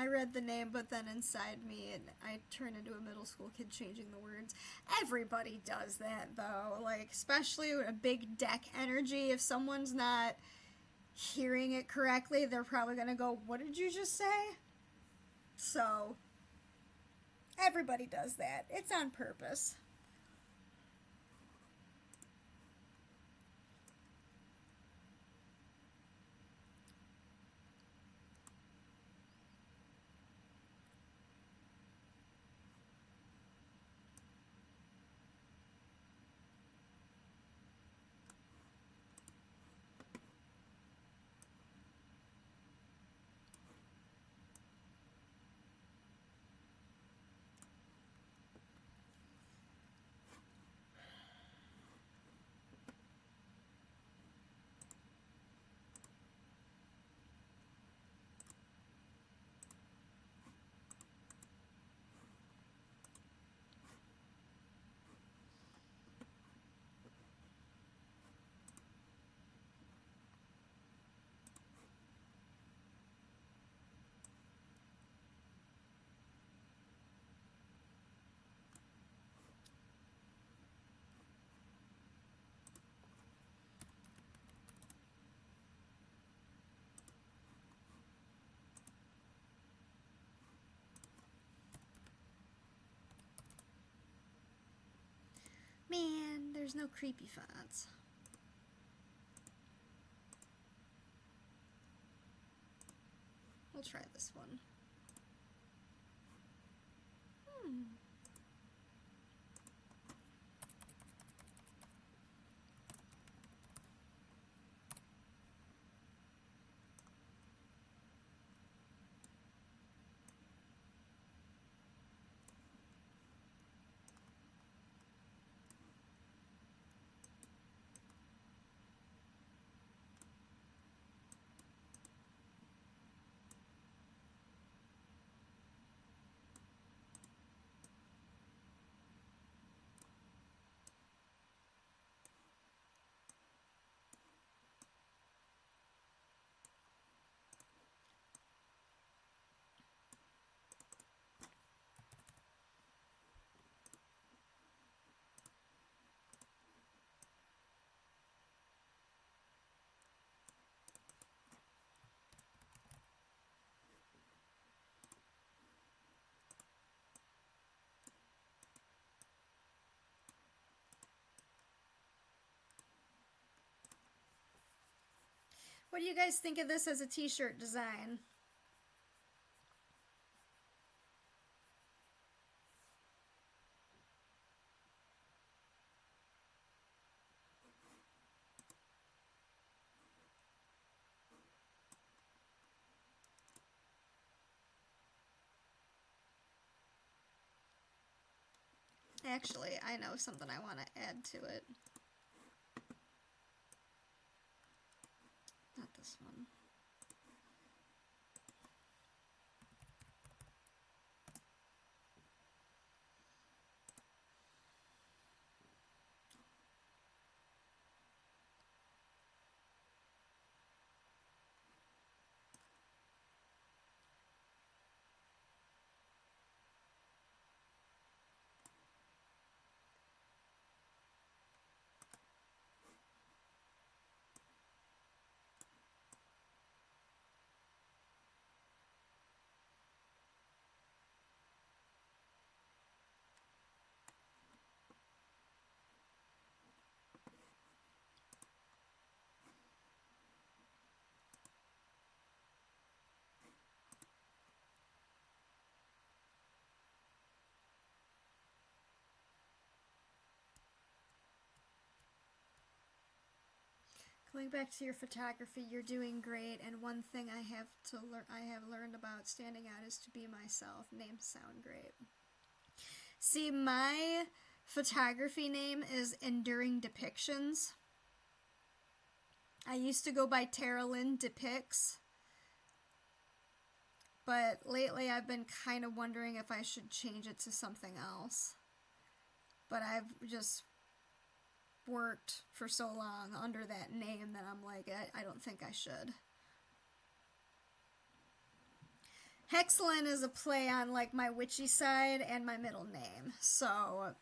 I read the name, but then inside me, I turned into a middle school kid changing the words. Everybody does that, though. Like, especially with a big deck energy. If someone's not hearing it correctly, they're probably going to go, what did you just say? So, everybody does that. It's on purpose. Man, there's no creepy fonts. We'll try this one. What do you guys think of this as a t-shirt design? Actually, I know something I want to add to it. Not this one. Going back to your photography, you're doing great, and one thing I have learned about standing out is to be myself. Names sound great. See, my photography name is Enduring Depictions. I used to go by Tara Lynn Depicts, but lately I've been kind of wondering if I should change it to something else. But I've just worked for so long under that name that I'm like, I don't think I should. Hexlin is a play on like my witchy side and my middle name. So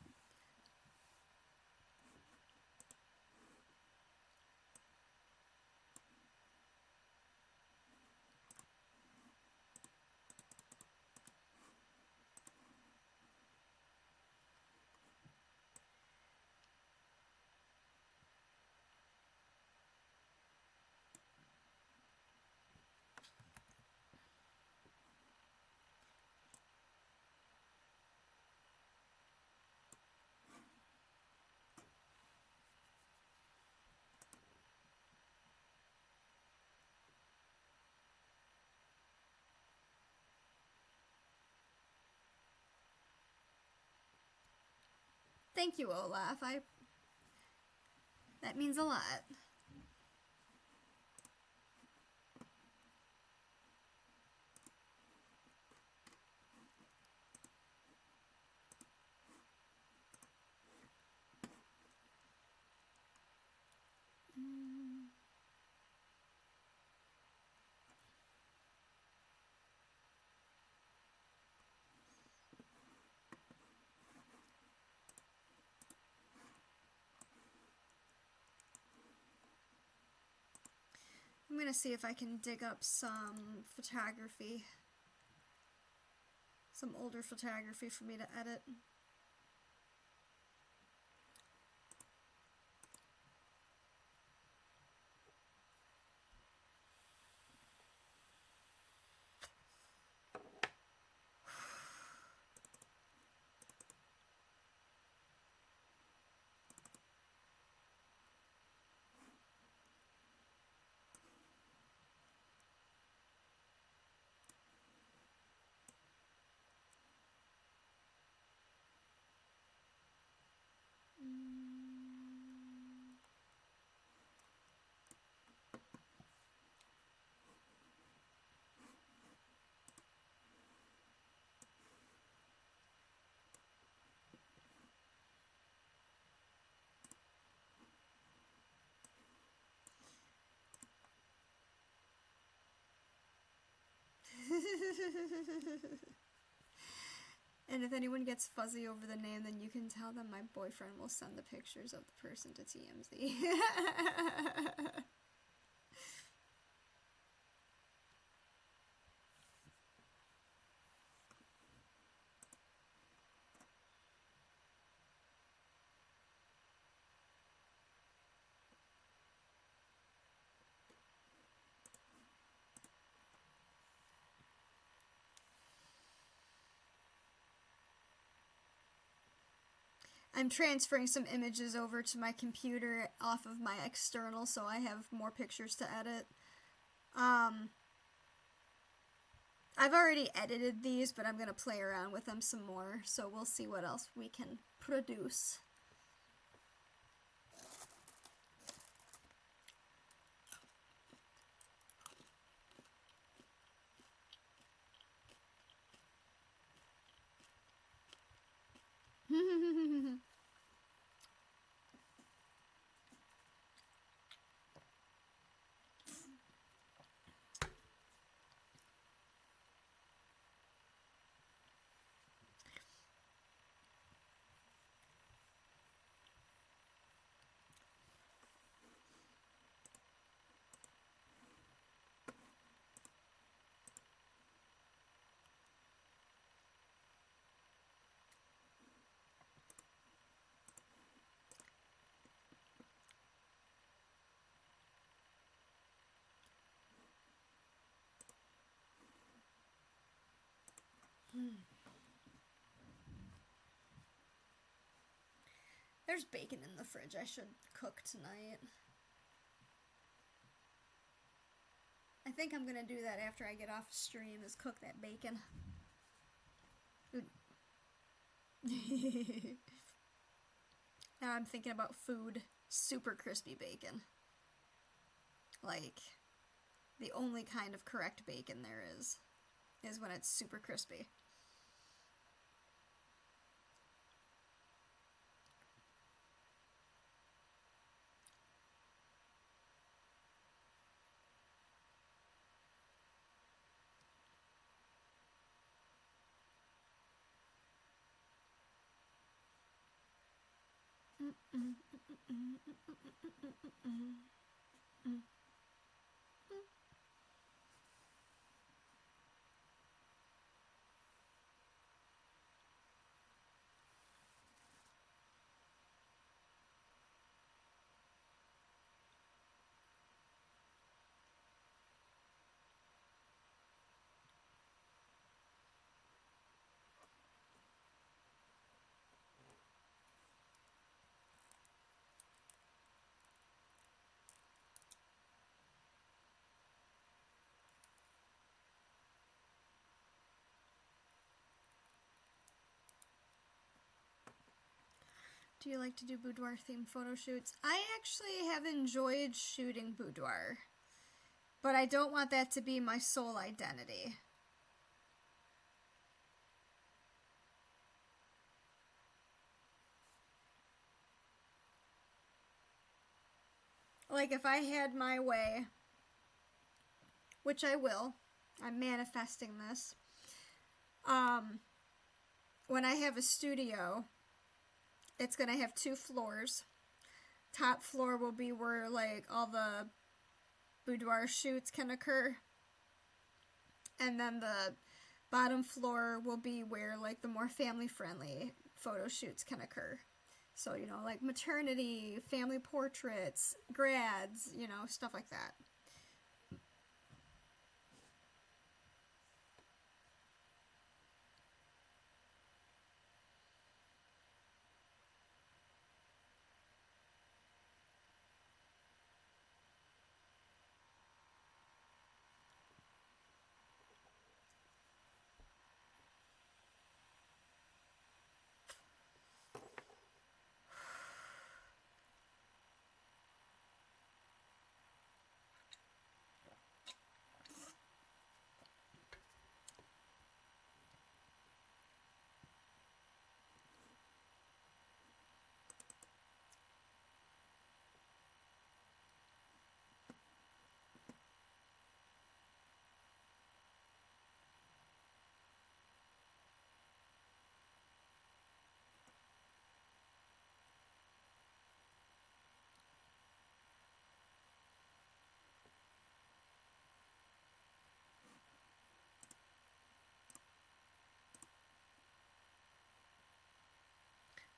thank you, Olaf. That means a lot. I'm gonna see if I can dig up some photography. Some older photography for me to edit. And if anyone gets fuzzy over the name, then you can tell them my boyfriend will send the pictures of the person to TMZ. I'm transferring some images over to my computer off of my external, so I have more pictures to edit. I've already edited these, but I'm going to play around with them some more, so we'll see what else we can produce. There's bacon in the fridge. I should cook tonight. I think I'm gonna do that after I get off stream, is cook that bacon. Now I'm thinking about food. Super crispy bacon. Like, the only kind of correct bacon there is when it's super crispy. Do you like to do boudoir themed photo shoots? I actually have enjoyed shooting boudoir, but I don't want that to be my sole identity. Like, if I had my way, which I will, I'm manifesting this, when I have a studio, it's going to have 2 floors. Top floor will be where, like, all the boudoir shoots can occur. And then the bottom floor will be where, like, the more family-friendly photo shoots can occur. So, you know, like maternity, family portraits, grads, you know, stuff like that.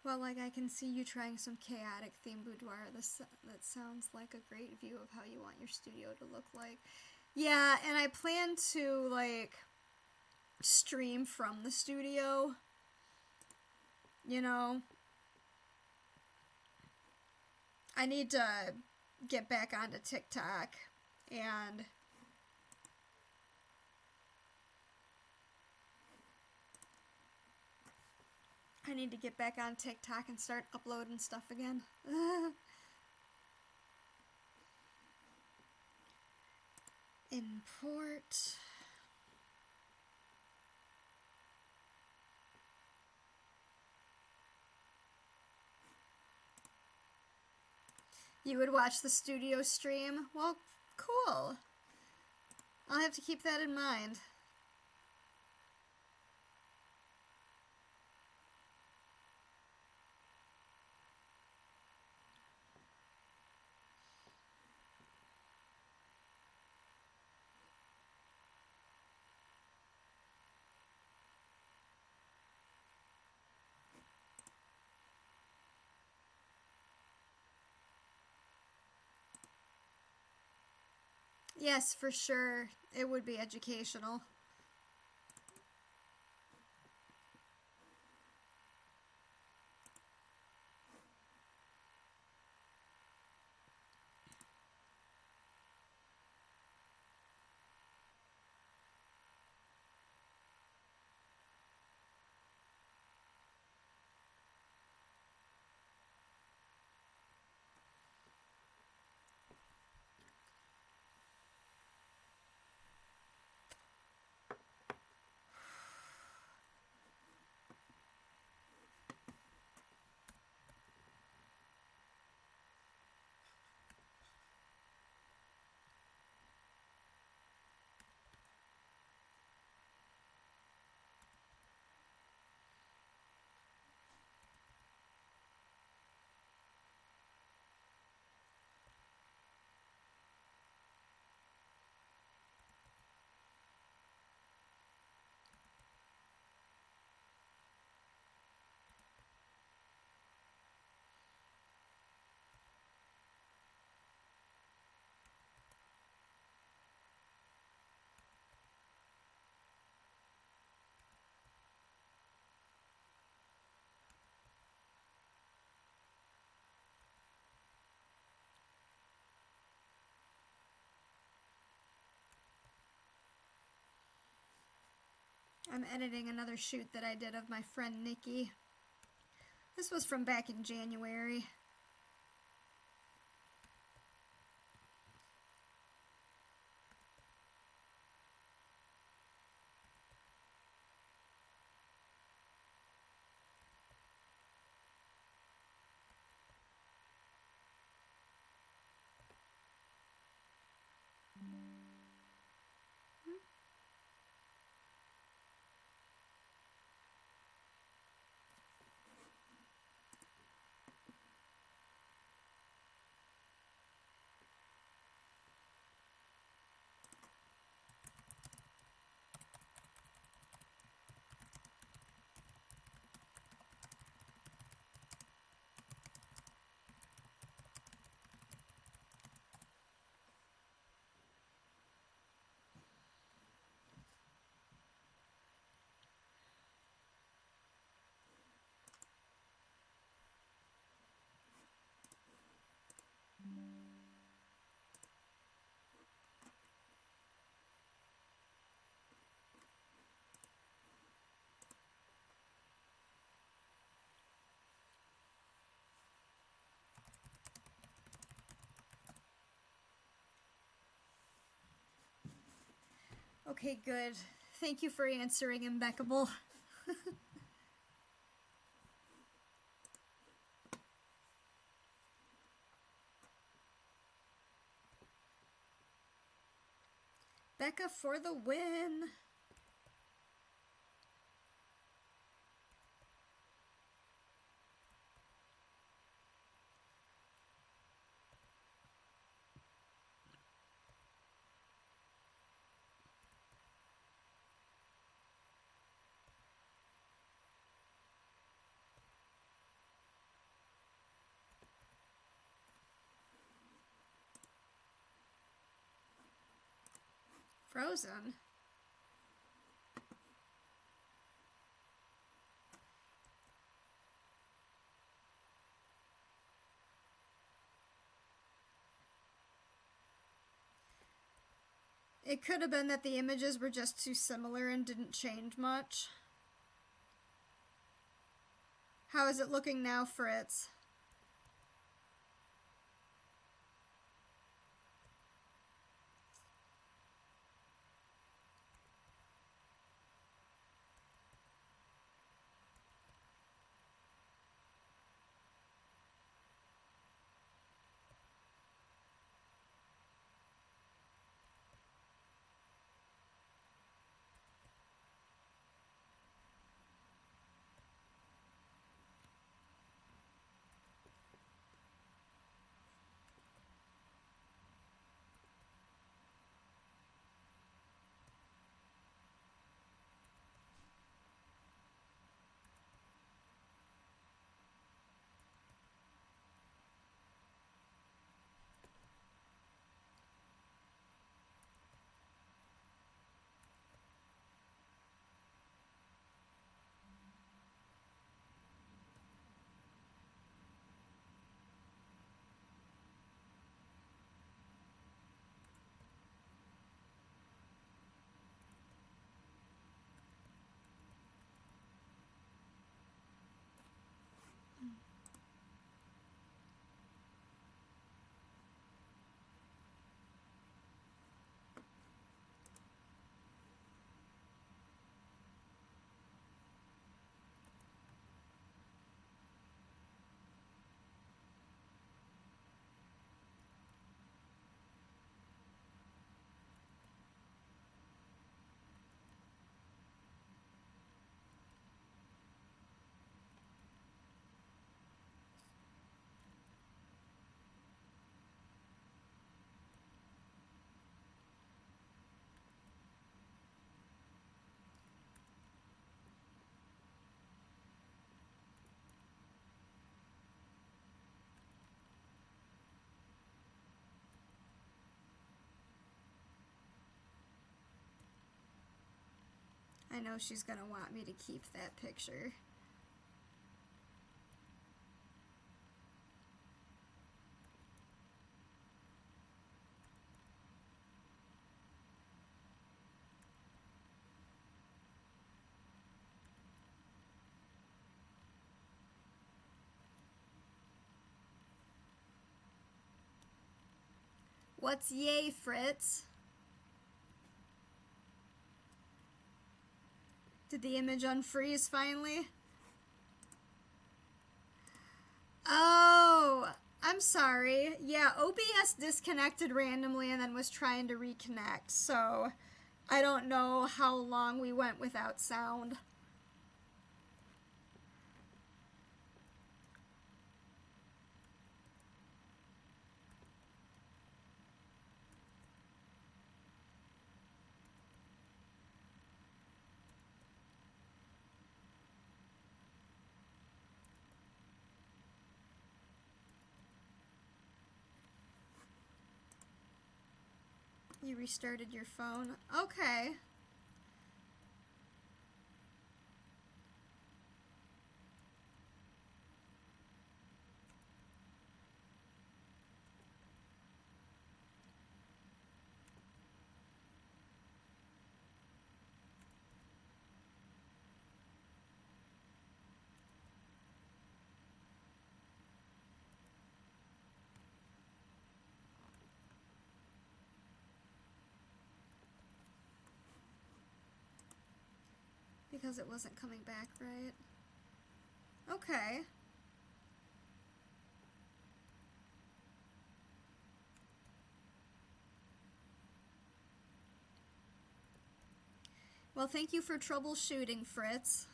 Well, like, I can see you trying some chaotic theme boudoir. That sounds like a great view of how you want your studio to look like. Yeah, and I plan to, like, stream from the studio. You know? I need to get back onto TikTok and I need to get back on TikTok and start uploading stuff again. Import. You would watch the studio stream? Well, cool. I'll have to keep that in mind. Yes, for sure. It would be educational. I'm editing another shoot that I did of my friend Nikki. This was from back in January. Okay, good. Thank you for answering, Impeccable. Becca for the win! Frozen? It could have been that the images were just too similar and didn't change much. How is it looking now, Fritz? I know she's gonna want me to keep that picture. What's yay, Fritz? Did the image unfreeze finally? Oh, I'm sorry. Yeah, OBS disconnected randomly and then was trying to reconnect, so I don't know how long we went without sound. You restarted your phone? Okay. Because it wasn't coming back right. Okay. Well, thank you for troubleshooting, Fritz.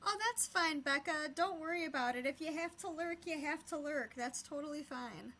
Oh, that's fine, Becca. Don't worry about it. If you have to lurk, you have to lurk. That's totally fine.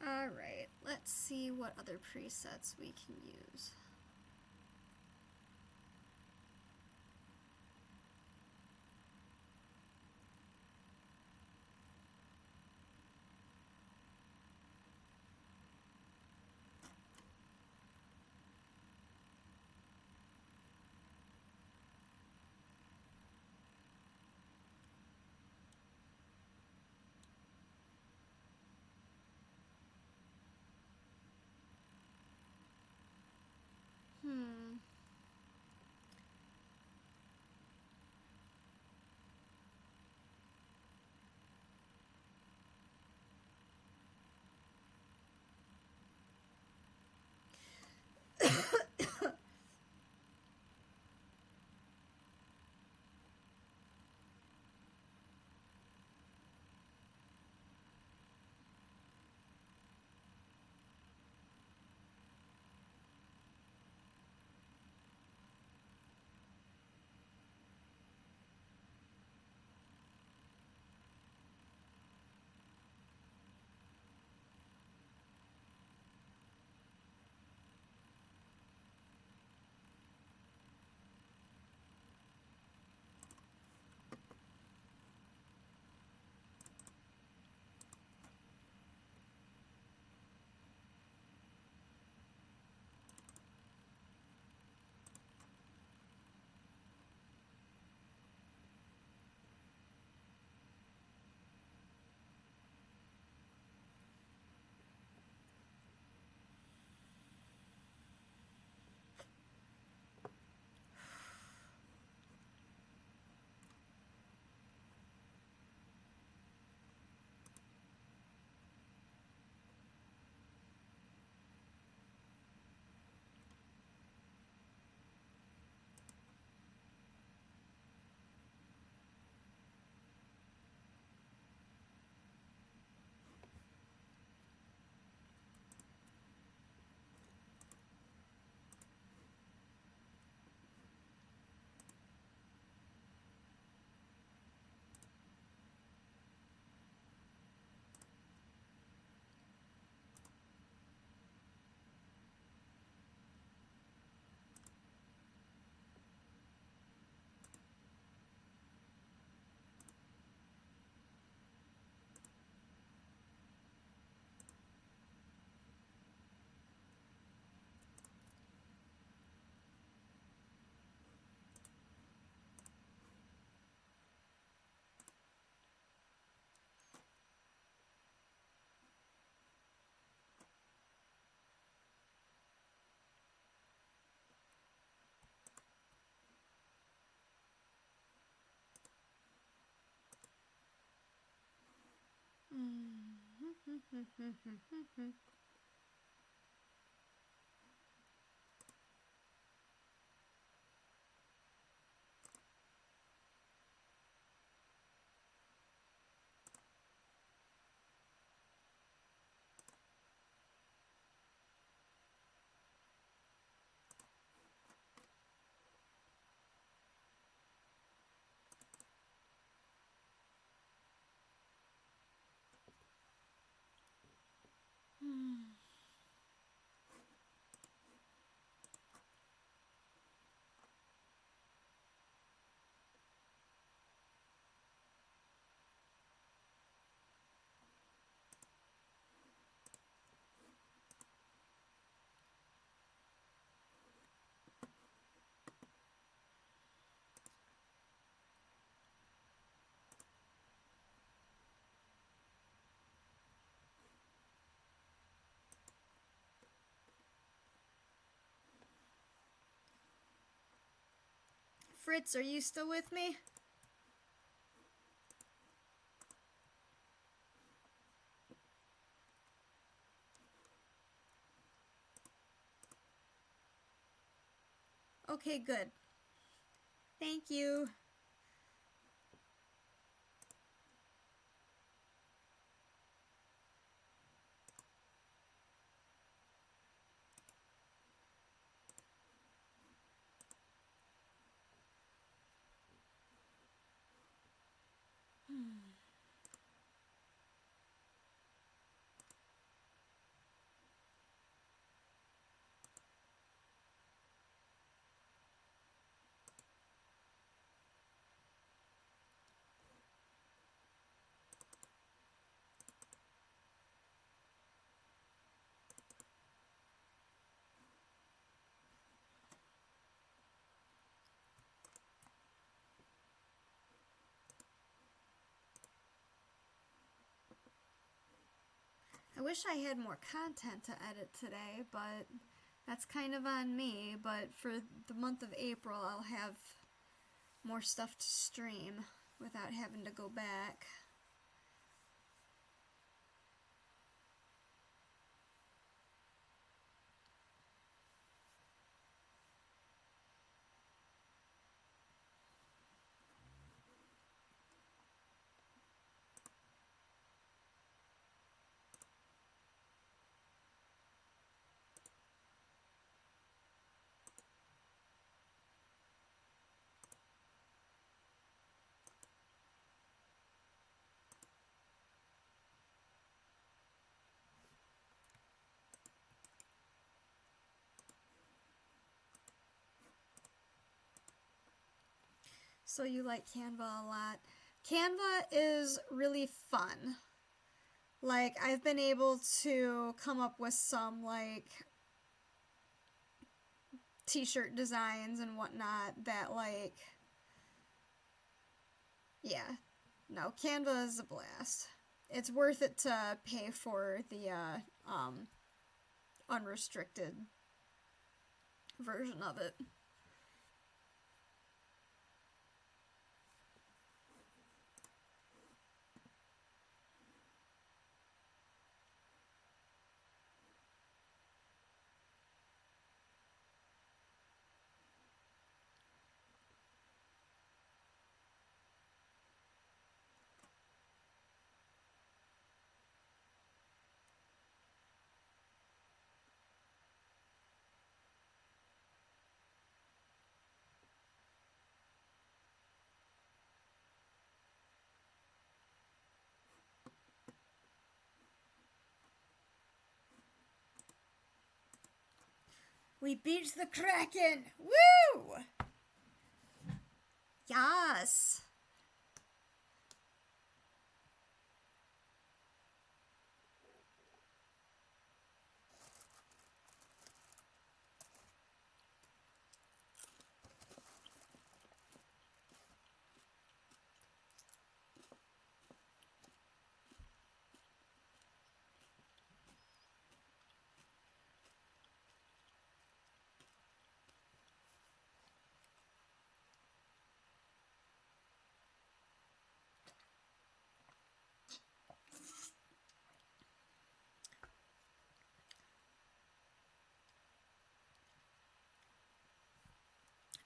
Alright, let's see what other presets we can use. Fritz, are you still with me? Okay, good. Thank you. I wish I had more content to edit today, but that's kind of on me. But for the month of April, I'll have more stuff to stream without having to go back. So you like Canva a lot. Canva is really fun. Like, I've been able to come up with some, like, t-shirt designs and whatnot that, like, yeah. No, Canva is a blast. It's worth it to pay for the, unrestricted version of it. We beat the Kraken! Woo! Yes!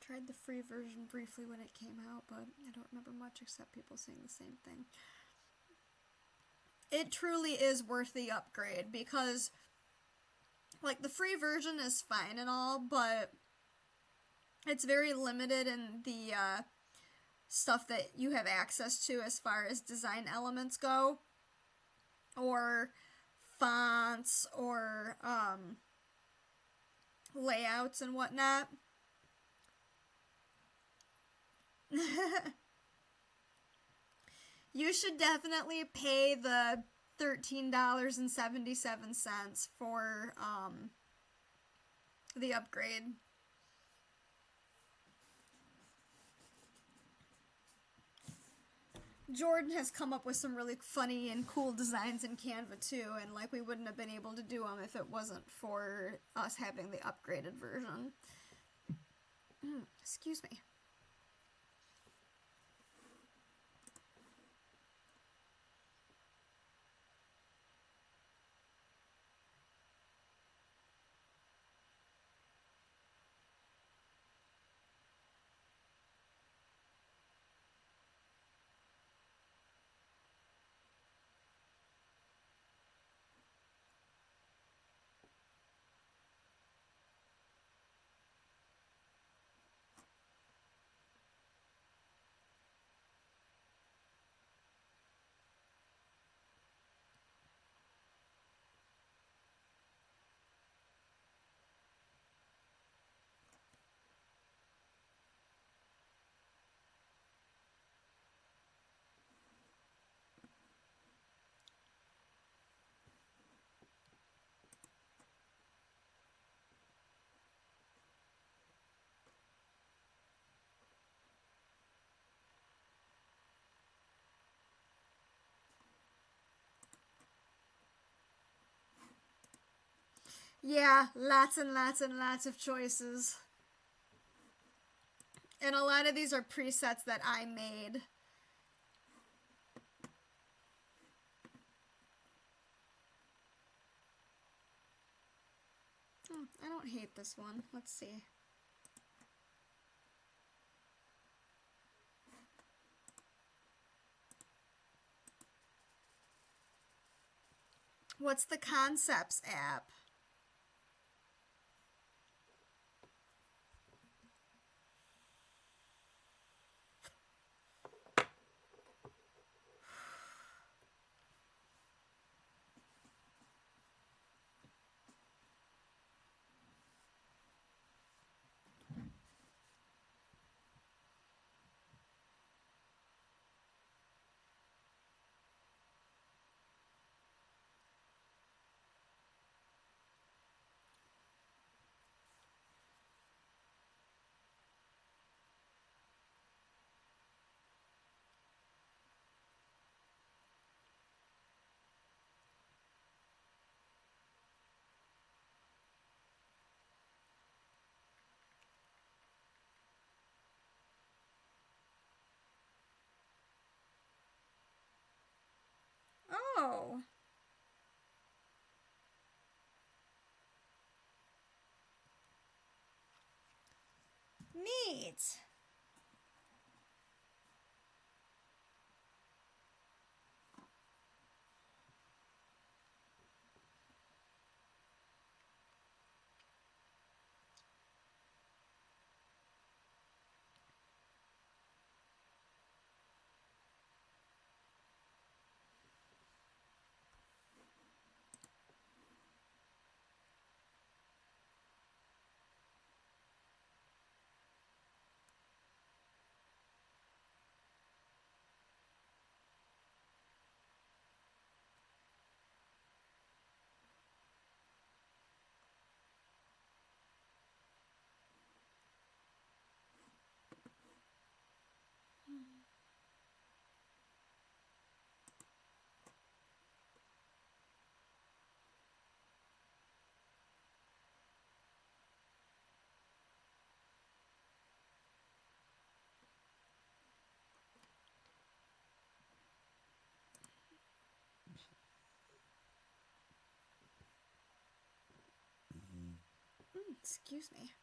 tried the free version briefly when it came out, but I don't remember much except people saying the same thing. It truly is worth the upgrade because, like, the free version is fine and all, but it's very limited in the stuff that you have access to as far as design elements go, or fonts, or layouts and whatnot. You should definitely pay the $13.77 for the upgrade. Jordan has come up with some really funny and cool designs in Canva too, and like we wouldn't have been able to do them if it wasn't for us having the upgraded version. Excuse me. Yeah, lots and lots and lots of choices. And a lot of these are presets that I made. Oh, I don't hate this one. Let's see. What's the Concepts app? Oh. Neat. Excuse me.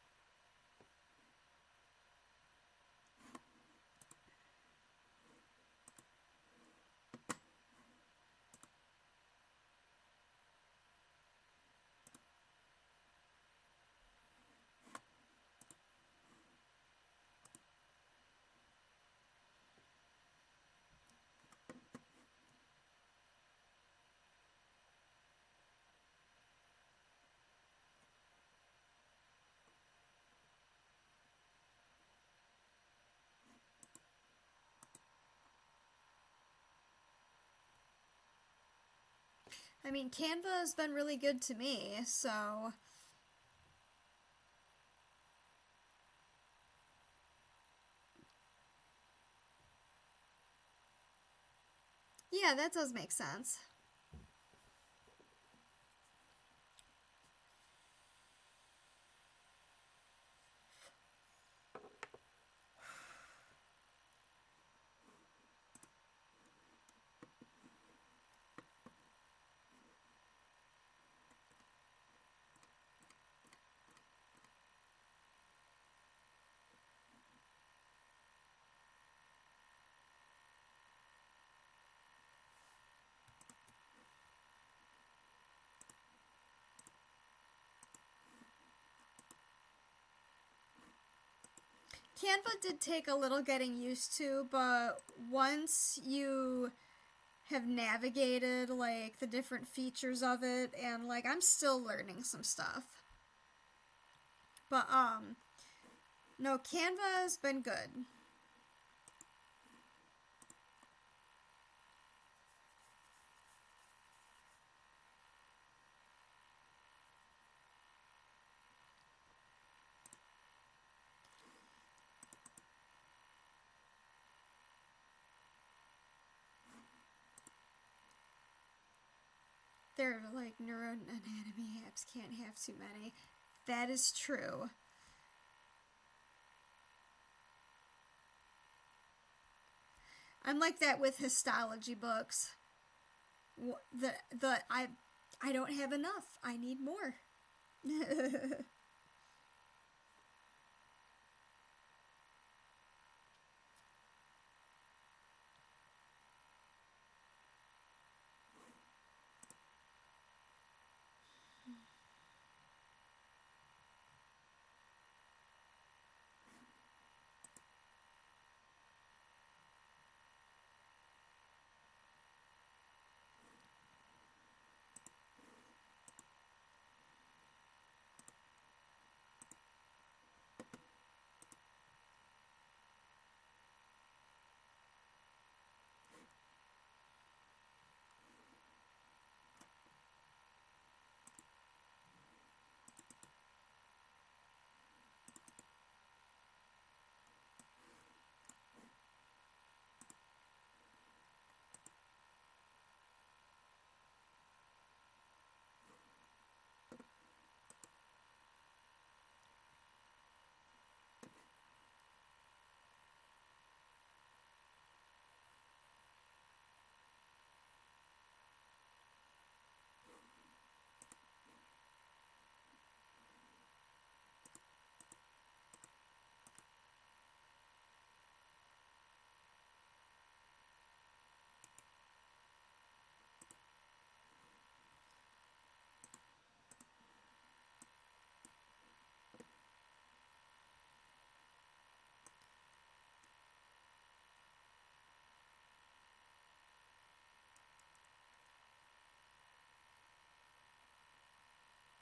I mean, Canva has been really good to me, so... Yeah, that does make sense. Canva did take a little getting used to, but once you have navigated, like, the different features of it, and, like, I'm still learning some stuff. But, no, Canva has been good. They're like neuroanatomy apps, can't have too many. That is true. I'm like that with histology books. I don't have enough. I need more.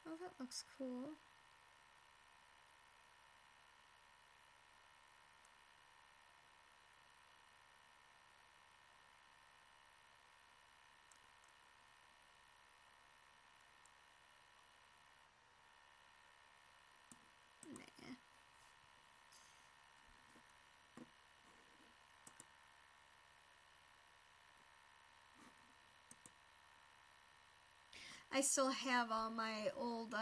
Oh, that looks cool. Nah. I still have all my old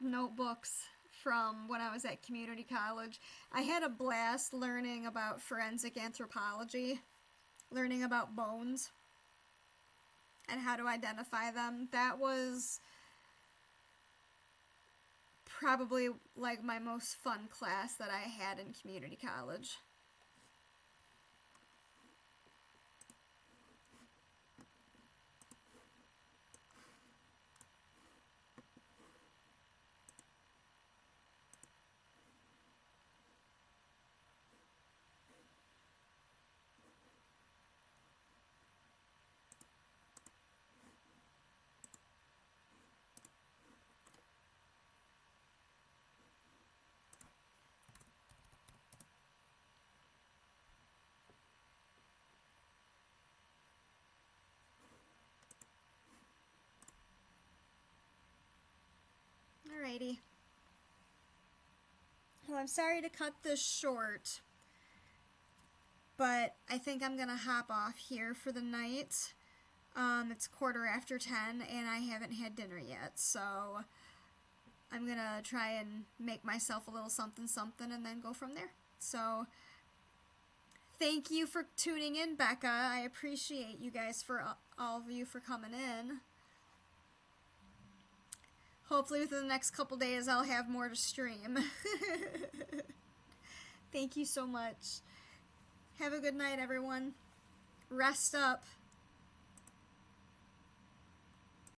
notebooks from when I was at community college. I had a blast learning about forensic anthropology, learning about bones and how to identify them. That was probably like my most fun class that I had in community college. Alrighty. Well, I'm sorry to cut this short, but I think I'm gonna hop off here for the night. It's 10:15 and I haven't had dinner yet, so I'm gonna try and make myself a little something and then go from there. So thank you for tuning in, Becca. I appreciate you guys, for all of you, for coming in. Hopefully within the next couple days I'll have more to stream. Thank you so much. Have a good night, everyone. Rest up.